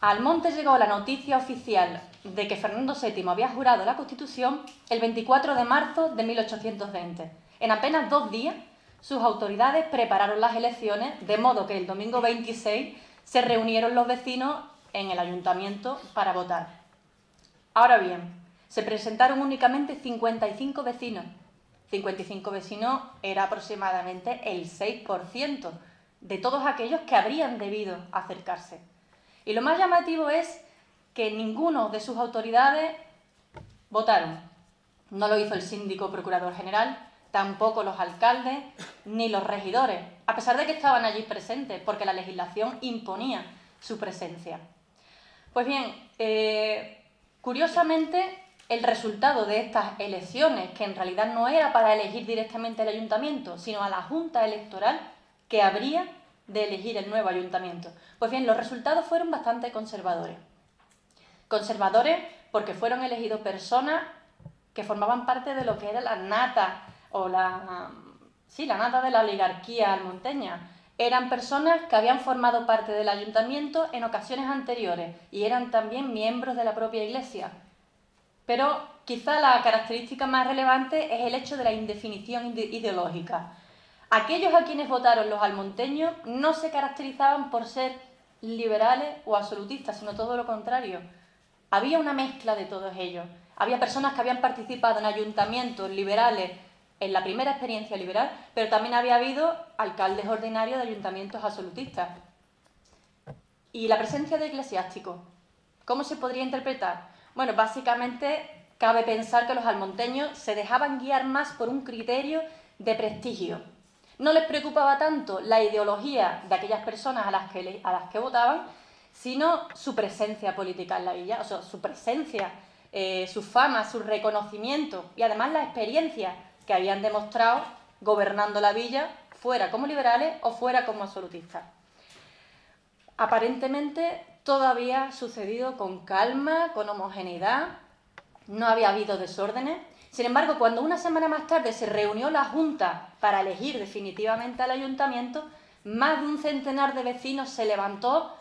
A Almonte llegó la noticia oficial de que Fernando VII había jurado la Constitución el 24 de marzo de 1820. En apenas 2 días, sus autoridades prepararon las elecciones, de modo que el domingo 26 se reunieron los vecinos en el ayuntamiento para votar. Ahora bien, se presentaron únicamente 55 vecinos 55 vecinos era aproximadamente el 6% de todos aquellos que habrían debido acercarse. Y lo más llamativo es que ninguno de sus autoridades votaron. No lo hizo el síndico procurador general, tampoco los alcaldes ni los regidores, a pesar de que estaban allí presentes, porque la legislación imponía su presencia. Pues bien, curiosamente, el resultado de estas elecciones, que en realidad no era para elegir directamente el ayuntamiento, sino a la Junta Electoral que habría de elegir el nuevo ayuntamiento. Pues bien, los resultados fueron bastante conservadores. Conservadores porque fueron elegidos personas que formaban parte de lo que era la nata, o la nata de la oligarquía almonteña. Eran personas que habían formado parte del ayuntamiento en ocasiones anteriores y eran también miembros de la propia Iglesia. Pero quizá la característica más relevante es el hecho de la indefinición ideológica. Aquellos a quienes votaron los almonteños no se caracterizaban por ser liberales o absolutistas, sino todo lo contrario. Había una mezcla de todos ellos. Había personas que habían participado en ayuntamientos liberales en la primera experiencia liberal, pero también había habido alcaldes ordinarios de ayuntamientos absolutistas. Y la presencia de eclesiásticos, ¿cómo se podría interpretar? Bueno, básicamente cabe pensar que los almonteños se dejaban guiar más por un criterio de prestigio. No les preocupaba tanto la ideología de aquellas personas a las que votaban, sino su presencia política en la villa, o sea, su presencia, su fama, su reconocimiento y además la experiencia que habían demostrado gobernando la villa, fuera como liberales o fuera como absolutistas. Aparentemente todo había sucedido con calma, con homogeneidad, no había habido desórdenes. Sin embargo, cuando una semana más tarde se reunió la Junta para elegir definitivamente al ayuntamiento, más de un centenar de vecinos se levantó,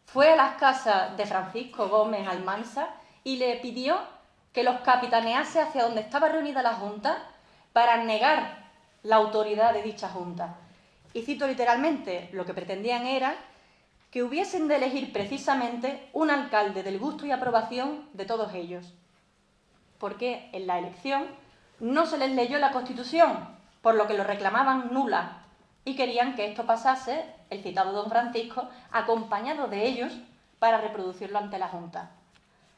fue a las casas de Francisco Gómez Almansa y le pidió que los capitanease hacia donde estaba reunida la Junta para negar la autoridad de dicha Junta. Y cito literalmente, lo que pretendían era que hubiesen de elegir precisamente un alcalde del gusto y aprobación de todos ellos, porque en la elección no se les leyó la Constitución, por lo que lo reclamaban nula, y querían que esto pasase, el citado don Francisco, acompañado de ellos para reproducirlo ante la Junta.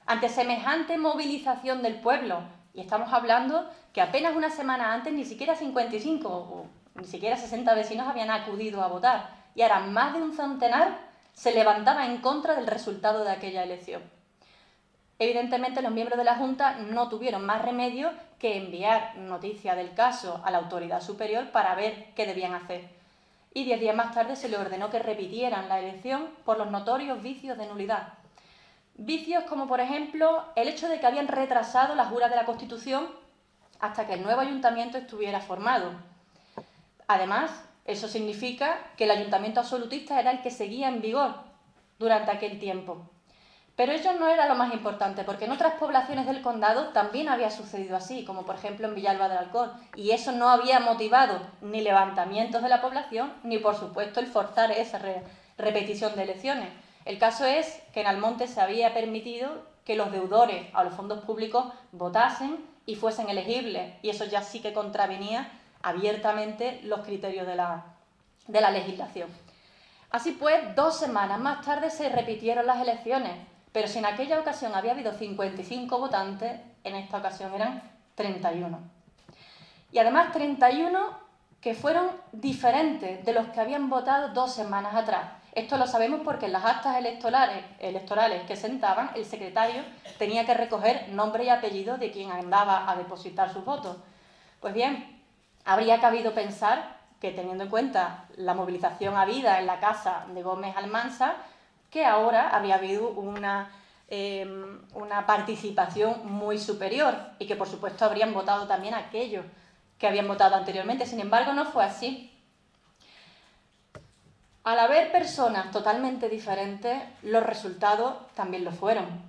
Ante semejante movilización del pueblo, y estamos hablando que apenas una semana antes ni siquiera 55 o ni siquiera 60 vecinos habían acudido a votar, y ahora más de un centenar se levantaba en contra del resultado de aquella elección. Evidentemente, los miembros de la Junta no tuvieron más remedio que enviar noticia del caso a la autoridad superior para ver qué debían hacer. Y 10 días más tarde se le ordenó que repitieran la elección por los notorios vicios de nulidad. Vicios como, por ejemplo, el hecho de que habían retrasado la jura de la Constitución hasta que el nuevo ayuntamiento estuviera formado. Además, eso significa que el ayuntamiento absolutista era el que seguía en vigor durante aquel tiempo. Pero ello no era lo más importante, porque en otras poblaciones del condado también había sucedido así, como por ejemplo en Villalba del Alcor, y eso no había motivado ni levantamientos de la población, ni por supuesto el forzar esa repetición de elecciones. El caso es que en Almonte se había permitido que los deudores a los fondos públicos votasen y fuesen elegibles, y eso ya sí que contravenía abiertamente los criterios de la legislación. Así pues, 2 semanas más tarde se repitieron las elecciones, pero si en aquella ocasión había habido 55 votantes, en esta ocasión eran 31. Y además 31 que fueron diferentes de los que habían votado 2 semanas atrás. Esto lo sabemos porque en las actas electorales que sentaban, el secretario tenía que recoger nombre y apellido de quien andaba a depositar sus votos. Pues bien, habría cabido pensar que, teniendo en cuenta la movilización habida en la casa de Gómez Almansa, que ahora habría habido una participación muy superior y que, por supuesto, habrían votado también aquellos que habían votado anteriormente. Sin embargo, no fue así. Al haber personas totalmente diferentes, los resultados también lo fueron.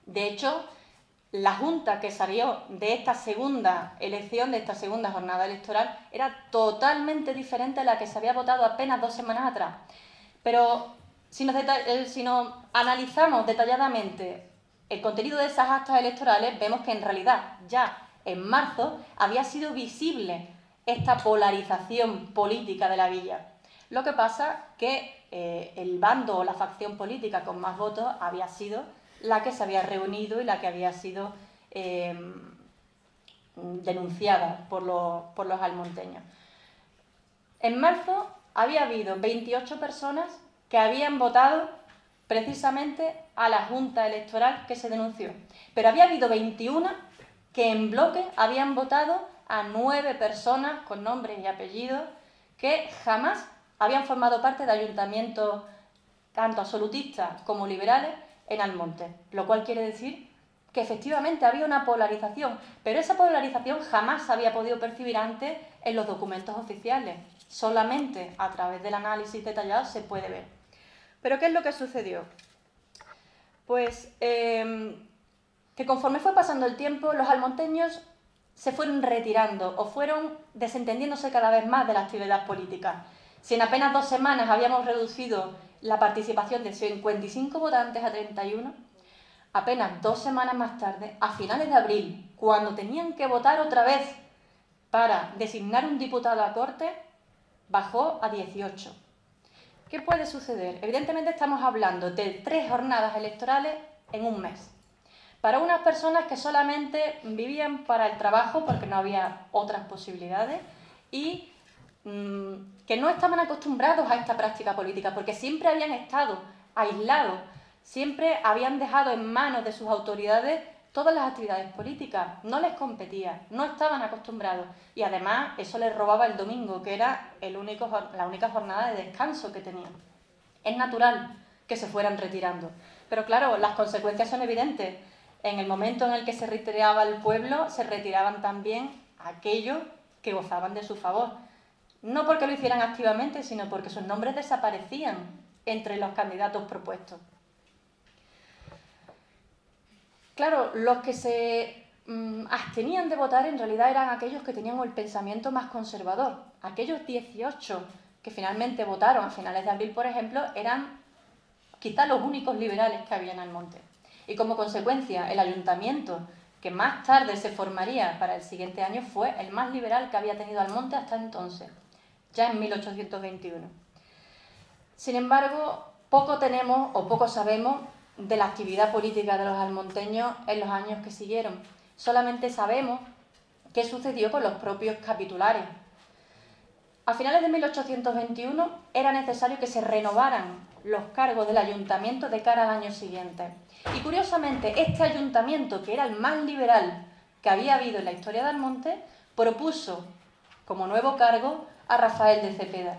De hecho, la Junta que salió de esta segunda elección, de esta segunda jornada electoral, era totalmente diferente a la que se había votado apenas 2 semanas atrás. Pero si nos analizamos detalladamente el contenido de esas actas electorales, vemos que en realidad ya en marzo, había sido visible esta polarización política de la villa. Lo que pasa que el bando o la facción política con más votos había sido la que se había reunido y la que había sido denunciada por los almonteños. En marzo había habido 28 personas que habían votado precisamente a la Junta Electoral que se denunció, pero había habido 21 que en bloque habían votado a 9 personas con nombres y apellidos que jamás habían formado parte de ayuntamientos tanto absolutistas como liberales en Almonte, lo cual quiere decir que efectivamente había una polarización, pero esa polarización jamás se había podido percibir antes en los documentos oficiales, solamente a través del análisis detallado se puede ver. ¿Pero qué es lo que sucedió? Pues que conforme fue pasando el tiempo, los almonteños se fueron retirando o fueron desentendiéndose cada vez más de la actividad política. Si en apenas 2 semanas habíamos reducido la participación de 55 votantes a 31, apenas 2 semanas más tarde, a finales de abril, cuando tenían que votar otra vez para designar un diputado a Cortes, bajó a 18. ¿Qué puede suceder? Evidentemente estamos hablando de 3 jornadas electorales en un mes. Para unas personas que solamente vivían para el trabajo porque no había otras posibilidades y que no estaban acostumbrados a esta práctica política porque siempre habían estado aislados, siempre habían dejado en manos de sus autoridades todas las actividades políticas, no les competía, no estaban acostumbrados y además eso les robaba el domingo, que era la única jornada de descanso que tenían. Es natural que se fueran retirando, pero claro, las consecuencias son evidentes. En el momento en el que se retiraba el pueblo, se retiraban también aquellos que gozaban de su favor. No porque lo hicieran activamente, sino porque sus nombres desaparecían entre los candidatos propuestos. Claro, los que se abstenían de votar en realidad eran aquellos que tenían el pensamiento más conservador. Aquellos 18 que finalmente votaron a finales de abril, por ejemplo, eran quizás los únicos liberales que había en Almonte. Y como consecuencia, el ayuntamiento que más tarde se formaría para el siguiente año fue el más liberal que había tenido Almonte hasta entonces, ya en 1821. Sin embargo, poco tenemos o poco sabemos de la actividad política de los almonteños en los años que siguieron. Solamente sabemos qué sucedió con los propios capitulares. A finales de 1821 era necesario que se renovaran los cargos del ayuntamiento de cara al año siguiente. Y curiosamente, este ayuntamiento, que era el más liberal que había habido en la historia de Almonte, propuso como nuevo cargo a Rafael de Cepeda.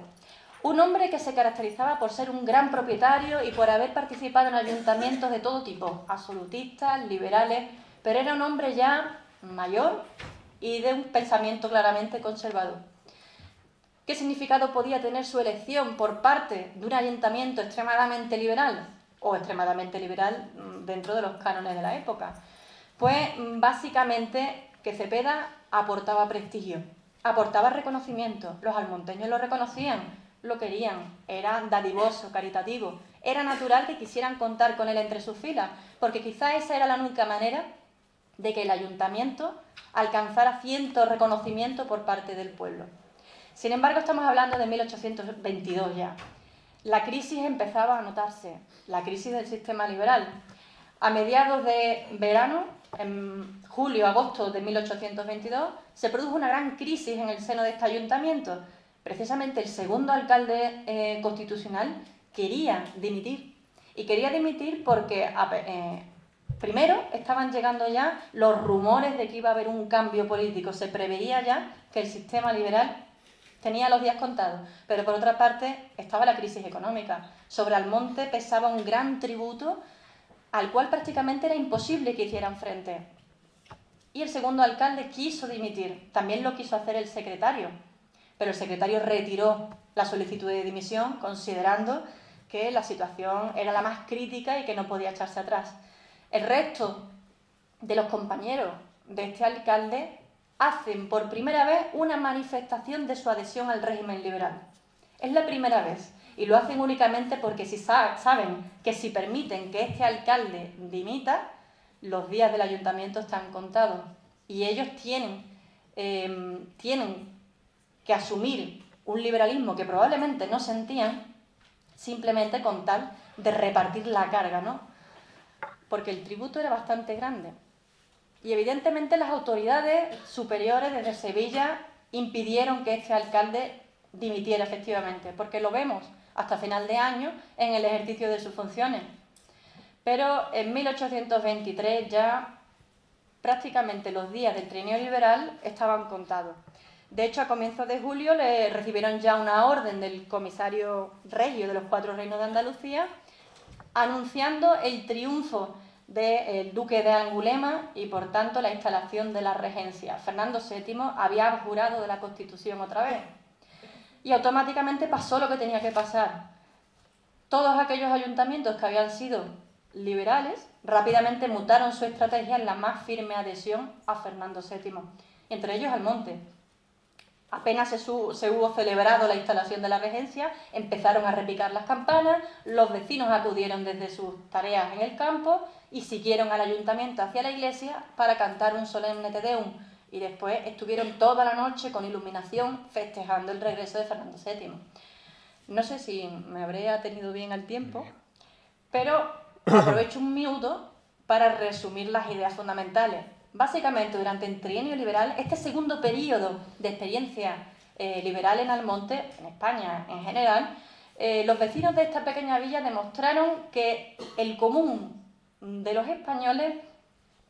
Un hombre que se caracterizaba por ser un gran propietario y por haber participado en ayuntamientos de todo tipo, absolutistas, liberales, pero era un hombre ya mayor y de un pensamiento claramente conservador. ¿Qué significado podía tener su elección por parte de un ayuntamiento extremadamente liberal o extremadamente liberal dentro de los cánones de la época? Pues básicamente que Cepeda aportaba prestigio, aportaba reconocimiento, los almonteños lo reconocían, lo querían, era dadivoso, caritativo, era natural que quisieran contar con él entre sus filas, porque quizá esa era la única manera de que el ayuntamiento alcanzara cierto reconocimiento por parte del pueblo. Sin embargo, estamos hablando de 1822 ya. La crisis empezaba a notarse, la crisis del sistema liberal. A mediados de verano, en julio-agosto de 1822, se produjo una gran crisis en el seno de este ayuntamiento. Precisamente el segundo alcalde constitucional quería dimitir. Y quería dimitir porque primero estaban llegando ya los rumores de que iba a haber un cambio político. Se preveía ya que el sistema liberal tenía los días contados, pero por otra parte estaba la crisis económica. Sobre Almonte pesaba un gran tributo al cual prácticamente era imposible que hicieran frente. Y el segundo alcalde quiso dimitir, también lo quiso hacer el secretario, pero el secretario retiró la solicitud de dimisión considerando que la situación era la más crítica y que no podía echarse atrás. El resto de los compañeros de este alcalde hacen por primera vez una manifestación de su adhesión al régimen liberal. Es la primera vez y lo hacen únicamente porque saben que si permiten que este alcalde dimita, los días del ayuntamiento están contados. y ellos tienen que asumir un liberalismo que probablemente no sentían, simplemente con tal de repartir la carga, ¿no? Porque el tributo era bastante grande. Y evidentemente las autoridades superiores desde Sevilla impidieron que este alcalde dimitiera efectivamente, porque lo vemos hasta final de año en el ejercicio de sus funciones. Pero en 1823 ya prácticamente los días del trienio liberal estaban contados. De hecho, a comienzos de julio le recibieron ya una orden del comisario regio de los 4 reinos de Andalucía anunciando el triunfo del duque de Angulema y, por tanto, la instalación de la regencia. Fernando VII había abjurado de la Constitución otra vez. Y automáticamente pasó lo que tenía que pasar. Todos aquellos ayuntamientos que habían sido liberales rápidamente mutaron su estrategia en la más firme adhesión a Fernando VII, y entre ellos Almonte. Apenas se hubo celebrado la instalación de la regencia, empezaron a repicar las campanas, los vecinos acudieron desde sus tareas en el campo y siguieron al ayuntamiento hacia la iglesia para cantar un solemne Te Deum, y después estuvieron toda la noche con iluminación festejando el regreso de Fernando VII. No sé si me habré atenido bien al tiempo, pero aprovecho un minuto para resumir las ideas fundamentales. Básicamente, durante el trienio liberal, este segundo periodo de experiencia liberal en Almonte, en España en general, los vecinos de esta pequeña villa demostraron que el común de los españoles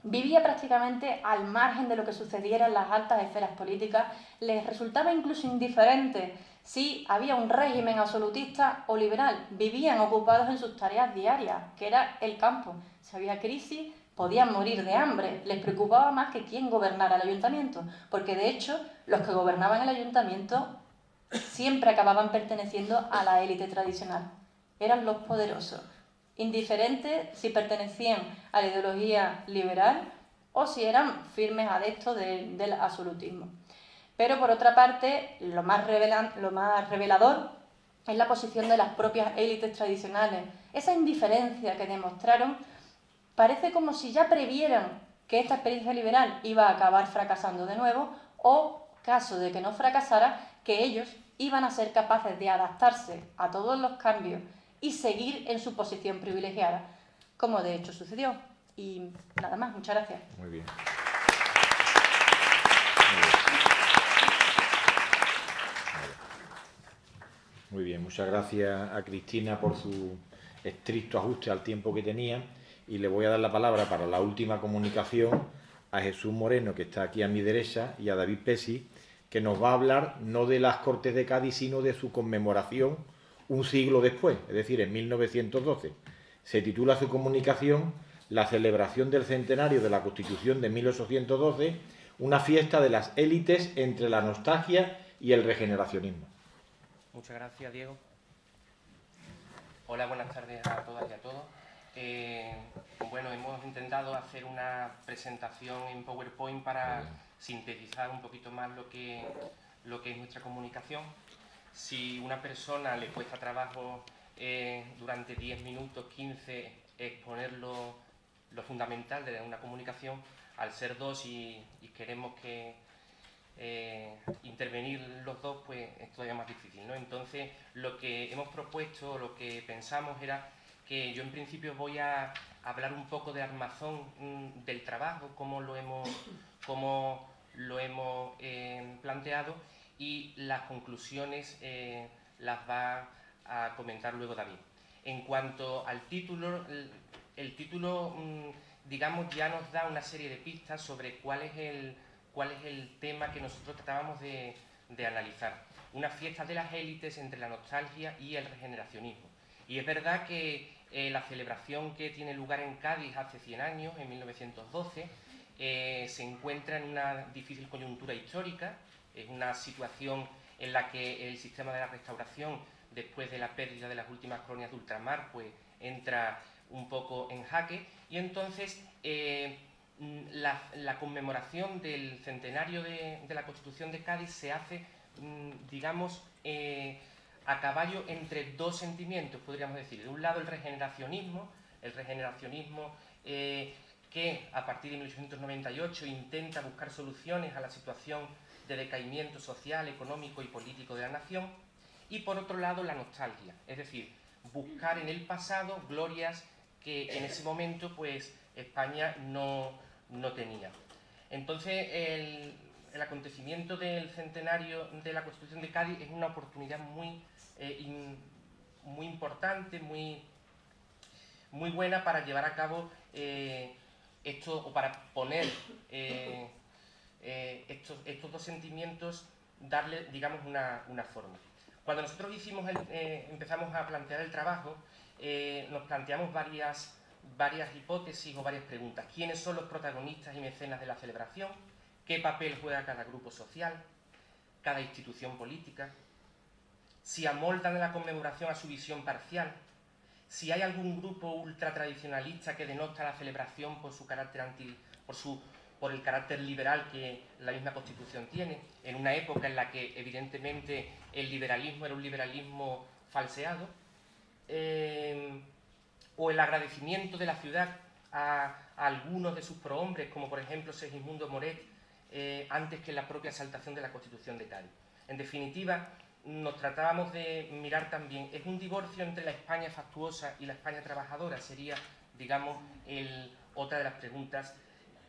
vivía prácticamente al margen de lo que sucediera en las altas esferas políticas. Les resultaba incluso indiferente si había un régimen absolutista o liberal. Vivían ocupados en sus tareas diarias, que era el campo. Si había crisis, podían morir de hambre. Les preocupaba más que quién gobernara el ayuntamiento, porque de hecho los que gobernaban el ayuntamiento siempre acababan perteneciendo a la élite tradicional. Eran los poderosos, indiferentes si pertenecían a la ideología liberal o si eran firmes adeptos del absolutismo. Pero por otra parte, lo más revelador es la posición de las propias élites tradicionales. Esa indiferencia que demostraron parece como si ya previeran que esta experiencia liberal iba a acabar fracasando de nuevo, o, caso de que no fracasara, que ellos iban a ser capaces de adaptarse a todos los cambios y seguir en su posición privilegiada, como de hecho sucedió. Y nada más, muchas gracias. Muy bien. Muy bien, muchas gracias a Cristina por su estricto ajuste al tiempo que tenía, y le voy a dar la palabra para la última comunicación a Jesús Moreno, que está aquí a mi derecha, y a David Pesi, que nos va a hablar no de las Cortes de Cádiz, sino de su conmemoración un siglo después, es decir, en 1912. Se titula su comunicación La celebración del centenario de la Constitución de 1812, una fiesta de las élites entre la nostalgia y el regeneracionismo. Muchas gracias, Diego. Hola, buenas tardes a todas y a todos. Bueno, hemos intentado hacer una presentación en PowerPoint para sintetizar un poquito más lo que es nuestra comunicación. Si a una persona le cuesta trabajo durante 10 minutos, 15, exponer lo fundamental de una comunicación, al ser dos y queremos que intervenir los dos, pues es todavía más difícil, ¿no? Entonces, lo que hemos propuesto, lo que pensamos era que yo en principio voy a hablar un poco de armazón del trabajo, cómo lo hemos planteado, y las conclusiones las va a comentar luego David. En cuanto al título, el título, digamos, ya nos da una serie de pistas sobre cuál es el tema que nosotros tratábamos de analizar. Una fiesta de las élites entre la nostalgia y el regeneracionismo. Y es verdad que la celebración que tiene lugar en Cádiz hace 100 años, en 1912, se encuentra en una difícil coyuntura histórica. Es una situación en la que el sistema de la restauración, después de la pérdida de las últimas colonias de ultramar, pues entra un poco en jaque, y entonces la conmemoración del centenario de la Constitución de Cádiz se hace, digamos, a caballo entre dos sentimientos, podríamos decir. De un lado, el regeneracionismo que que a partir de 1898 intenta buscar soluciones a la situación de decaimiento social, económico y político de la nación, y por otro lado la nostalgia, es decir, buscar en el pasado glorias que en ese momento pues España no tenía. Entonces el acontecimiento del centenario de la Constitución de Cádiz es una oportunidad muy importante, muy buena para llevar a cabo esto, o para poner estos dos sentimientos, darle, digamos, una forma. Cuando nosotros empezamos a plantear el trabajo, nos planteamos varias hipótesis o varias preguntas. ¿Quiénes son los protagonistas y mecenas de la celebración? ¿Qué papel juega cada grupo social? ¿Cada institución política? ¿Si amoldan la conmemoración a su visión parcial? ¿Si hay algún grupo ultratradicionalista que denota la celebración por su carácter por el carácter liberal que la misma Constitución tiene, en una época en la que evidentemente el liberalismo era un liberalismo falseado, o el agradecimiento de la ciudad a algunos de sus prohombres, como por ejemplo Segismundo Moret, antes que la propia exaltación de la Constitución de Cádiz. En definitiva, nos tratábamos de mirar también, es un divorcio entre la España factuosa y la España trabajadora, sería, digamos, otra de las preguntas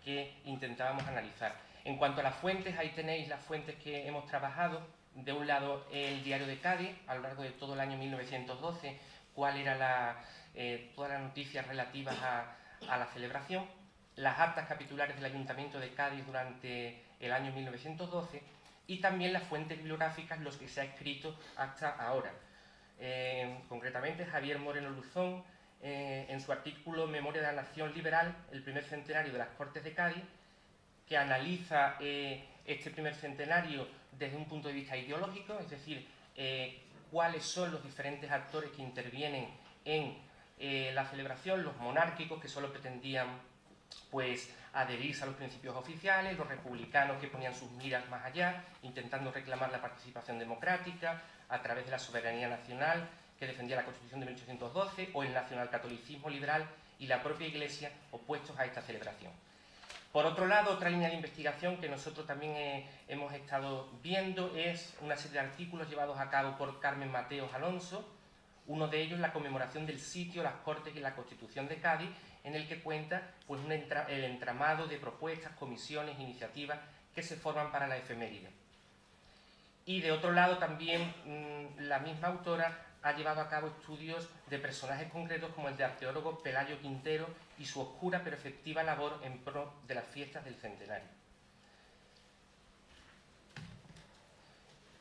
que intentábamos analizar. En cuanto a las fuentes, ahí tenéis las fuentes que hemos trabajado. De un lado, el Diario de Cádiz, a lo largo de todo el año 1912, cuál era todas las noticias relativas a la celebración, las actas capitulares del Ayuntamiento de Cádiz durante el año 1912, y también las fuentes bibliográficas, los que se ha escrito hasta ahora. Concretamente, Javier Moreno Luzón, en su artículo Memoria de la Nación Liberal, el primer centenario de las Cortes de Cádiz, que analiza este primer centenario desde un punto de vista ideológico, es decir, cuáles son los diferentes actores que intervienen en la celebración, los monárquicos, que solo pretendían pues adherirse a los principios oficiales, los republicanos que ponían sus miras más allá, intentando reclamar la participación democrática a través de la soberanía nacional que defendía la Constitución de 1812, o el nacionalcatolicismo liberal y la propia Iglesia opuestos a esta celebración. Por otro lado, otra línea de investigación que nosotros también hemos estado viendo es una serie de artículos llevados a cabo por Carmen Mateos Alonso, uno de ellos la conmemoración del sitio, las Cortes y la Constitución de Cádiz, en el que cuenta pues, el entramado de propuestas, comisiones, iniciativas que se forman para la efeméride. Y de otro lado también la misma autora ha llevado a cabo estudios de personajes concretos como el de arqueólogo Pelayo Quintero y su oscura pero efectiva labor en pro de las fiestas del centenario.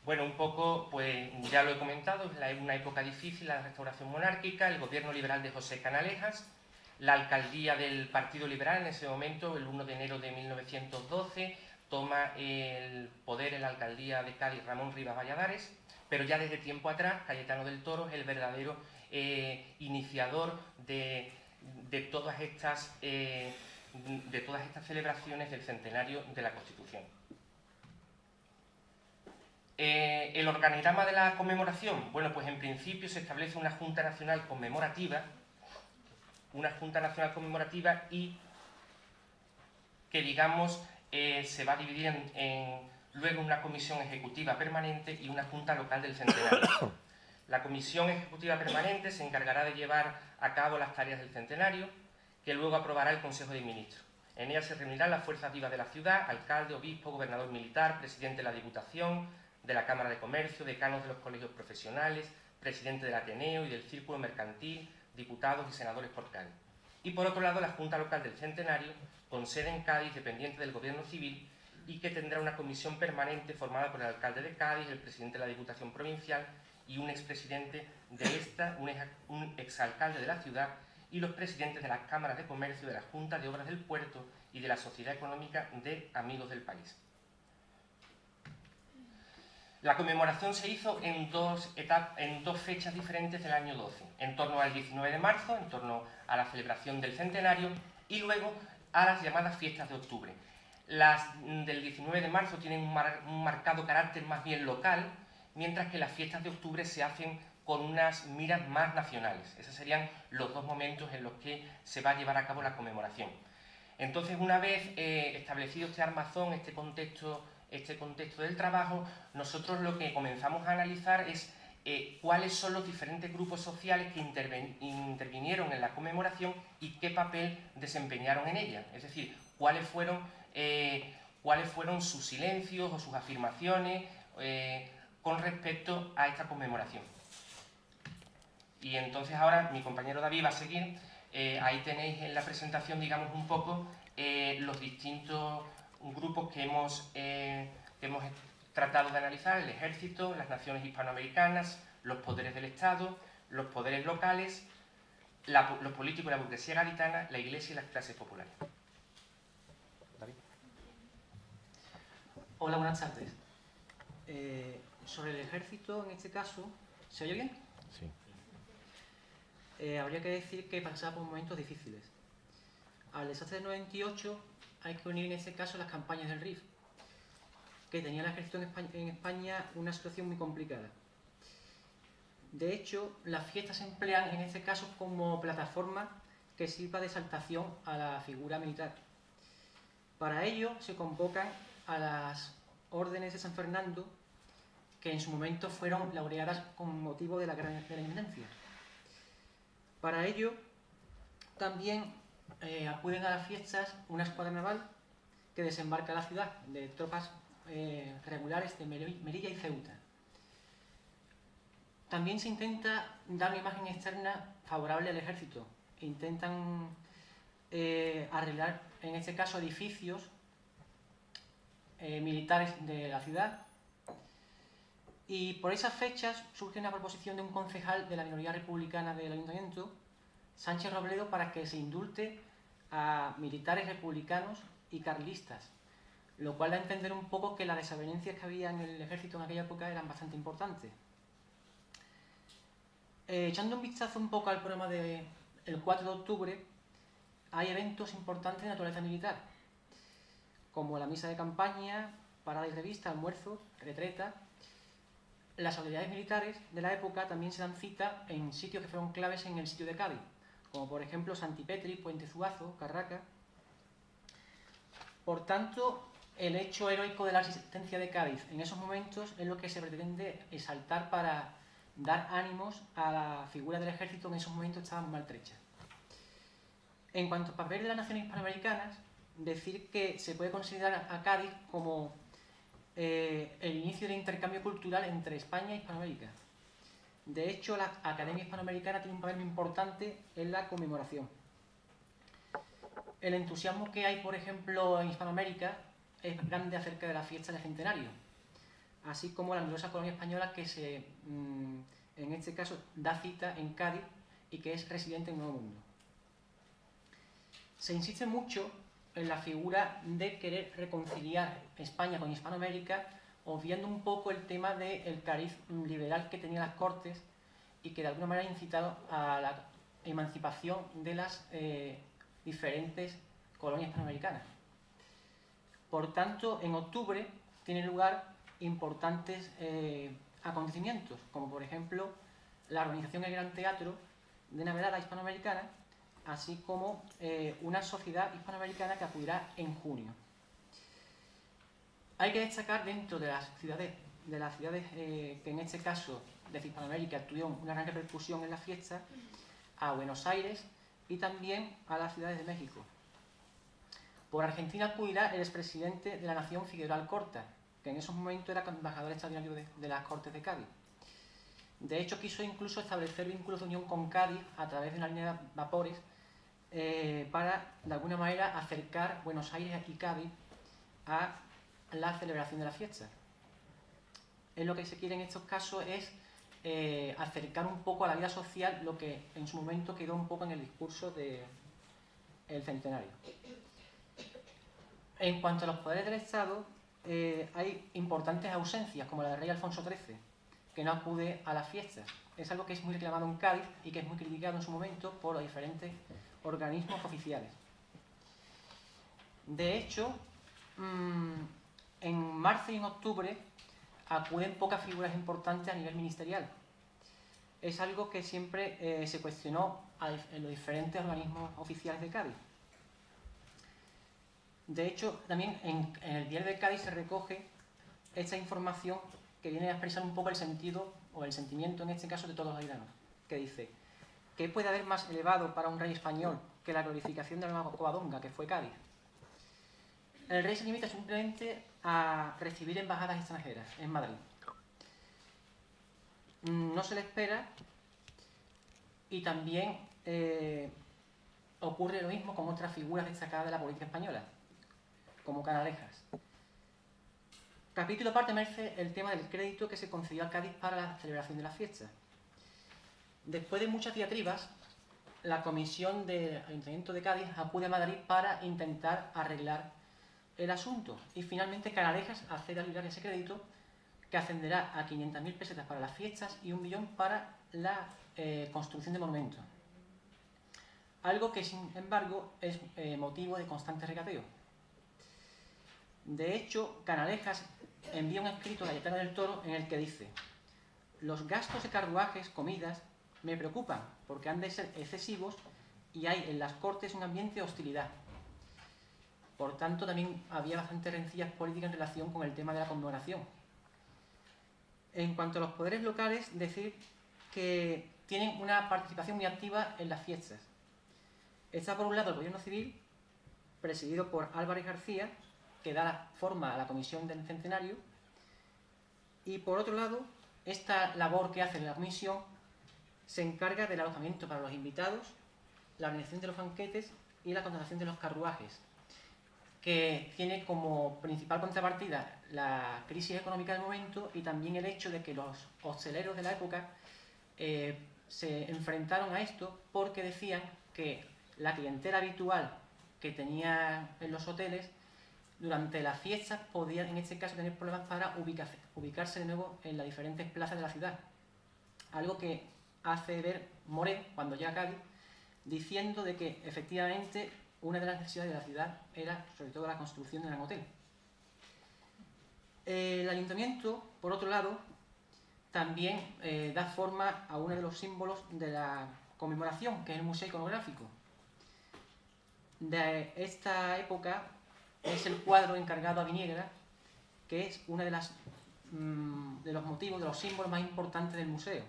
Bueno, un poco, pues ya lo he comentado, es una época difícil, la restauración monárquica, el gobierno liberal de José Canalejas, la alcaldía del Partido Liberal en ese momento, el 1 de enero de 1912, toma el poder en la alcaldía de Cádiz Ramón Rivas Valladares, pero ya desde tiempo atrás Cayetano del Toro es el verdadero iniciador de todas estas celebraciones del centenario de la Constitución. El organigrama de la conmemoración, bueno, pues en principio se establece una Junta Nacional Conmemorativa, y que, digamos, se va a dividir luego una comisión ejecutiva permanente y una junta local del centenario. La comisión ejecutiva permanente se encargará de llevar a cabo las tareas del centenario, que luego aprobará el Consejo de Ministros. En ella se reunirán las fuerzas vivas de la ciudad, alcalde, obispo, gobernador militar, presidente de la Diputación, de la Cámara de Comercio, decanos de los colegios profesionales, presidente del Ateneo y del Círculo Mercantil, diputados y senadores por Cádiz. Y por otro lado, la Junta Local del Centenario, con sede en Cádiz, dependiente del Gobierno Civil, y que tendrá una comisión permanente formada por el alcalde de Cádiz, el presidente de la Diputación Provincial y un expresidente de esta, un exalcalde de la ciudad, y los presidentes de las cámaras de comercio, de la Junta de Obras del Puerto y de la Sociedad Económica de Amigos del País. La conmemoración se hizo en dos fechas diferentes del año 12, en torno al 19 de marzo, en torno a la celebración del centenario, y luego a las llamadas fiestas de octubre. Las del 19 de marzo tienen un marcado carácter más bien local, mientras que las fiestas de octubre se hacen con unas miras más nacionales. Esos serían los dos momentos en los que se va a llevar a cabo la conmemoración. Entonces, una vez establecido este armazón, este contexto del trabajo, nosotros lo que comenzamos a analizar es cuáles son los diferentes grupos sociales que intervinieron en la conmemoración y qué papel desempeñaron en ella. Es decir, cuáles fueron sus silencios o sus afirmaciones con respecto a esta conmemoración. Y entonces ahora mi compañero David va a seguir. Ahí tenéis en la presentación, digamos, un poco los distintos grupos que hemos tratado de analizar: el ejército, las naciones hispanoamericanas, los poderes del Estado, los poderes locales, los políticos y la burguesía gaditana, la Iglesia y las clases populares. David. Hola, buenas tardes. Sobre el ejército, en este caso, ¿se oye bien? Sí. Habría que decir que pasaba por momentos difíciles. Al desastre del 98 hay que unir en este caso las campañas del RIF, que tenía el ejército en España una situación muy complicada. De hecho, las fiestas se emplean en este caso como plataforma que sirva de exaltación a la figura militar. Para ello se convocan a las órdenes de San Fernando, que en su momento fueron laureadas con motivo de la Gran Independencia. Para ello también acuden a las fiestas una escuadra naval que desembarca en la ciudad de tropas regulares de Melilla y Ceuta. También se intenta dar una imagen externa favorable al ejército. Intentan arreglar, en este caso, edificios militares de la ciudad. Y por esas fechas surge una proposición de un concejal de la minoría republicana del ayuntamiento, Sánchez Robledo, para que se indulte a militares republicanos y carlistas, lo cual da a entender un poco que las desavenencias que había en el ejército en aquella época eran bastante importantes. Echando un vistazo un poco al programa del 4 de octubre, hay eventos importantes de naturaleza militar, como la misa de campaña, parada y revista, almuerzos, retreta. Las autoridades militares de la época también se dan cita en sitios que fueron claves en el sitio de Cádiz, como por ejemplo Santipetri, Puente Zuazo, Carraca. Por tanto, el hecho heroico de la resistencia de Cádiz en esos momentos es lo que se pretende exaltar para dar ánimos a la figura del ejército que en esos momentos estaba maltrecha. En cuanto al papel de las naciones hispanoamericanas, decir que se puede considerar a Cádiz como el inicio del intercambio cultural entre España y Hispanoamérica. De hecho, la Academia Hispanoamericana tiene un papel muy importante en la conmemoración. El entusiasmo que hay, por ejemplo, en Hispanoamérica es grande acerca de la fiesta del centenario, así como la numerosa colonia española que en este caso da cita en Cádiz y que es residente en Nuevo Mundo. Se insiste mucho en la figura de querer reconciliar España con Hispanoamérica, obviando un poco el tema del cariz liberal que tenían las Cortes y que de alguna manera ha incitado a la emancipación de las diferentes colonias hispanoamericanas. Por tanto, en octubre tienen lugar importantes acontecimientos, como por ejemplo la organización del Gran Teatro de una velada hispanoamericana, así como una sociedad hispanoamericana que acudirá en junio. Hay que destacar dentro de las ciudades que en este caso de Hispanoamérica tuvieron una gran repercusión en la fiesta, a Buenos Aires y también a las ciudades de México. Por Argentina acudirá el expresidente de la Nación, Figueroa Alcorta, que en esos momentos era embajador extraordinario de las Cortes de Cádiz. De hecho, quiso incluso establecer vínculos de unión con Cádiz a través de una línea de vapores para, de alguna manera, acercar Buenos Aires y Cádiz a la celebración de la fiesta. Lo que se quiere en estos casos es acercar un poco a la vida social lo que en su momento quedó un poco en el discurso del centenario. En cuanto a los poderes del Estado, hay importantes ausencias, como la del rey Alfonso XIII, que no acude a las fiestas. Es algo que es muy reclamado en Cádiz y que es muy criticado en su momento por los diferentes organismos oficiales. De hecho, en marzo y en octubre acuden pocas figuras importantes a nivel ministerial. Es algo que siempre se cuestionó en los diferentes organismos oficiales de Cádiz. De hecho, también en el diario de Cádiz se recoge esta información que viene a expresar un poco el sentido o el sentimiento, en este caso, de todos los gaditanos, que dice: ¿qué puede haber más elevado para un rey español que la glorificación de la nueva Covadonga, que fue Cádiz? El rey se limita simplemente a recibir embajadas extranjeras en Madrid. No se le espera, y también ocurre lo mismo con otras figuras destacadas de la política española, como Canalejas. Capítulo aparte merece el tema del crédito que se concedió a Cádiz para la celebración de la fiesta. Después de muchas diatribas, la comisión del Ayuntamiento de Cádiz acude a Madrid para intentar arreglar el asunto, y finalmente Canalejas accede a liberar ese crédito, que ascenderá a 500.000 pesetas para las fiestas y 1 millón para la construcción de monumentos. Algo que, sin embargo, es motivo de constante recateo. De hecho, Canalejas envía un escrito a Cayetano del Toro en el que dice: los gastos de carruajes, comidas, me preocupan porque han de ser excesivos y hay en las Cortes un ambiente de hostilidad. Por tanto, también había bastantes rencillas políticas en relación con el tema de la conmemoración. En cuanto a los poderes locales, decir que tienen una participación muy activa en las fiestas. Está por un lado el gobierno civil, presidido por Álvarez García, que da forma a la comisión del centenario, y por otro lado, esta labor que hace la comisión se encarga del alojamiento para los invitados, la organización de los banquetes y la contratación de los carruajes, que tiene como principal contrapartida la crisis económica del momento y también el hecho de que los hosteleros de la época se enfrentaron a esto porque decían que la clientela habitual que tenía en los hoteles durante las fiestas podía, en este caso, tener problemas para ubicarse de nuevo en las diferentes plazas de la ciudad. Algo que hace ver Moré, cuando llega a Cádiz, diciendo de que efectivamente una de las necesidades de la ciudad era sobre todo la construcción de un hotel. El ayuntamiento, por otro lado, también da forma a uno de los símbolos de la conmemoración, que es el Museo Iconográfico. De esta época es el cuadro encargado a Viniegra, que es uno de los motivos, de los símbolos más importantes del museo.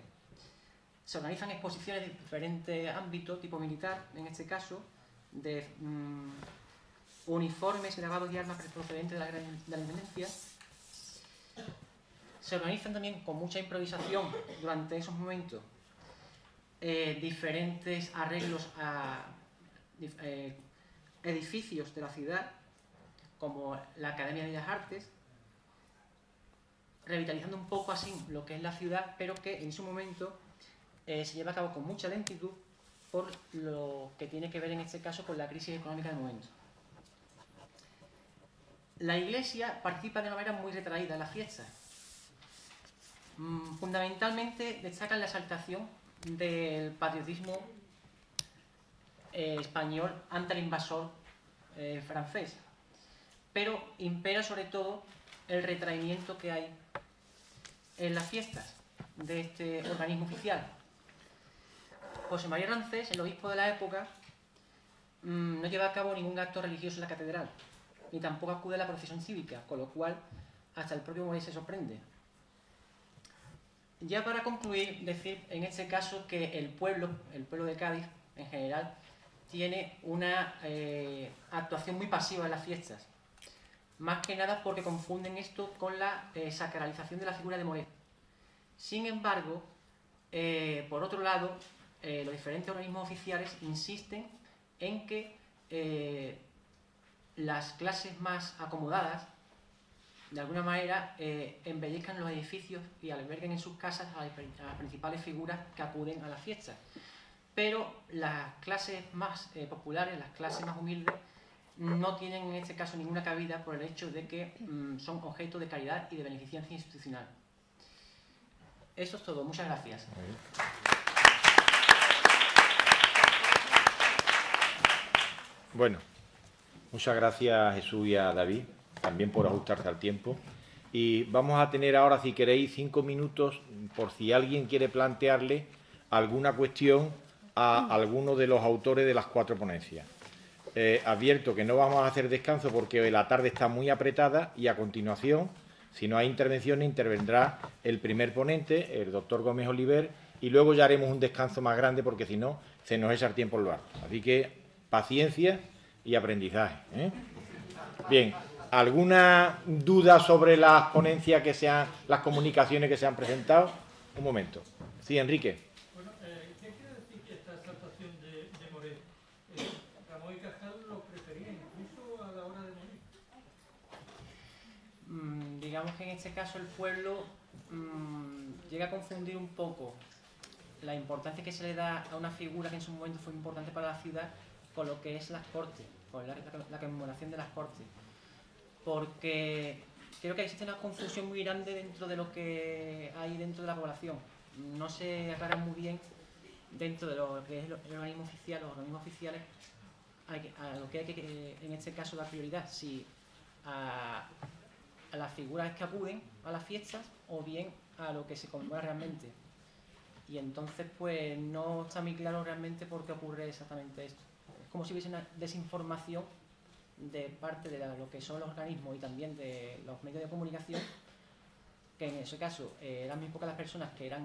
Se organizan exposiciones de diferentes ámbitos, tipo militar, en este caso, de uniformes, grabados y armas procedentes de la independencia. Se organizan también con mucha improvisación durante esos momentos diferentes arreglos a edificios de la ciudad, como la Academia de Bellas Artes, revitalizando un poco así lo que es la ciudad, pero que en su momento se lleva a cabo con mucha lentitud por lo que tiene que ver en este caso con la crisis económica del momento. La Iglesia participa de una manera muy retraída en las fiestas. Fundamentalmente destacan la exaltación del patriotismo español ante el invasor francés, pero impera sobre todo el retraimiento que hay en las fiestas de este organismo oficial. José María Rancés, el obispo de la época, no lleva a cabo ningún acto religioso en la catedral, ni tampoco acude a la procesión cívica, con lo cual hasta el propio Moré se sorprende. Ya para concluir, decir en este caso que el pueblo de Cádiz en general, tiene una actuación muy pasiva en las fiestas, más que nada porque confunden esto con la sacralización de la figura de Moré. Sin embargo, por otro lado, los diferentes organismos oficiales insisten en que las clases más acomodadas, de alguna manera, embellezcan los edificios y alberguen en sus casas a las principales figuras que acuden a las fiestas. Pero las clases más populares, las clases más humildes, no tienen en este caso ninguna cabida por el hecho de que son objeto de caridad y de beneficencia institucional. Eso es todo. Muchas gracias. Bueno, muchas gracias a Jesús y a David, también por ajustarse al tiempo. Y vamos a tener ahora, si queréis, 5 minutos por si alguien quiere plantearle alguna cuestión a alguno de los autores de las 4 ponencias. advierto que no vamos a hacer descanso porque la tarde está muy apretada y a continuación, si no hay intervenciones, intervendrá el primer ponente, el doctor Gómez Oliver, y luego ya haremos un descanso más grande porque si no, se nos echa el tiempo en lo alto. Así que paciencia y aprendizaje, ¿eh? Bien, ¿alguna duda sobre las ponencias las comunicaciones que se han presentado? Un momento. Sí, Enrique. Bueno, ¿qué quiere decir que esta exaltación de Moré? Ramón y Cajal lo preferían incluso a la hora de morir. Digamos que en este caso el pueblo llega a confundir un poco la importancia que se le da a una figura que en su momento fue importante para la ciudad con lo que es las Cortes, con la conmemoración de las Cortes. Porque creo que existe una confusión muy grande dentro de lo que hay dentro de la población. No se aclara muy bien dentro de lo que es el organismo oficial, los organismos oficiales, a lo que hay que, en este caso, dar prioridad. Si a las figuras que acuden a las fiestas o bien a lo que se conmemora realmente. Y entonces, pues, no está muy claro realmente por qué ocurre exactamente esto. Es como si hubiese una desinformación de parte de lo que son los organismos y también de los medios de comunicación, que en ese caso eran muy pocas las personas que eran,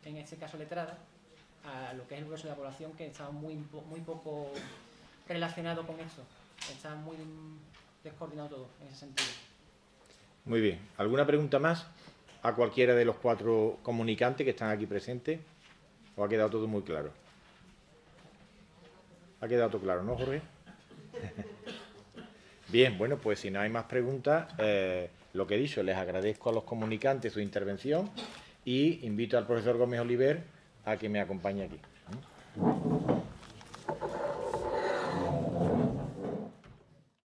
en este caso, letradas, a lo que es el grueso de la población, que estaba muy poco relacionado con esto. Estaba muy descoordinado todo en ese sentido. Muy bien. ¿Alguna pregunta más a cualquiera de los 4 comunicantes que están aquí presentes? ¿O ha quedado todo muy claro? Ha quedado todo claro, ¿no, Jorge? Bien, bueno, pues si no hay más preguntas, lo que he dicho, les agradezco a los comunicantes su intervención y invito al profesor Gómez Oliver a que me acompañe aquí.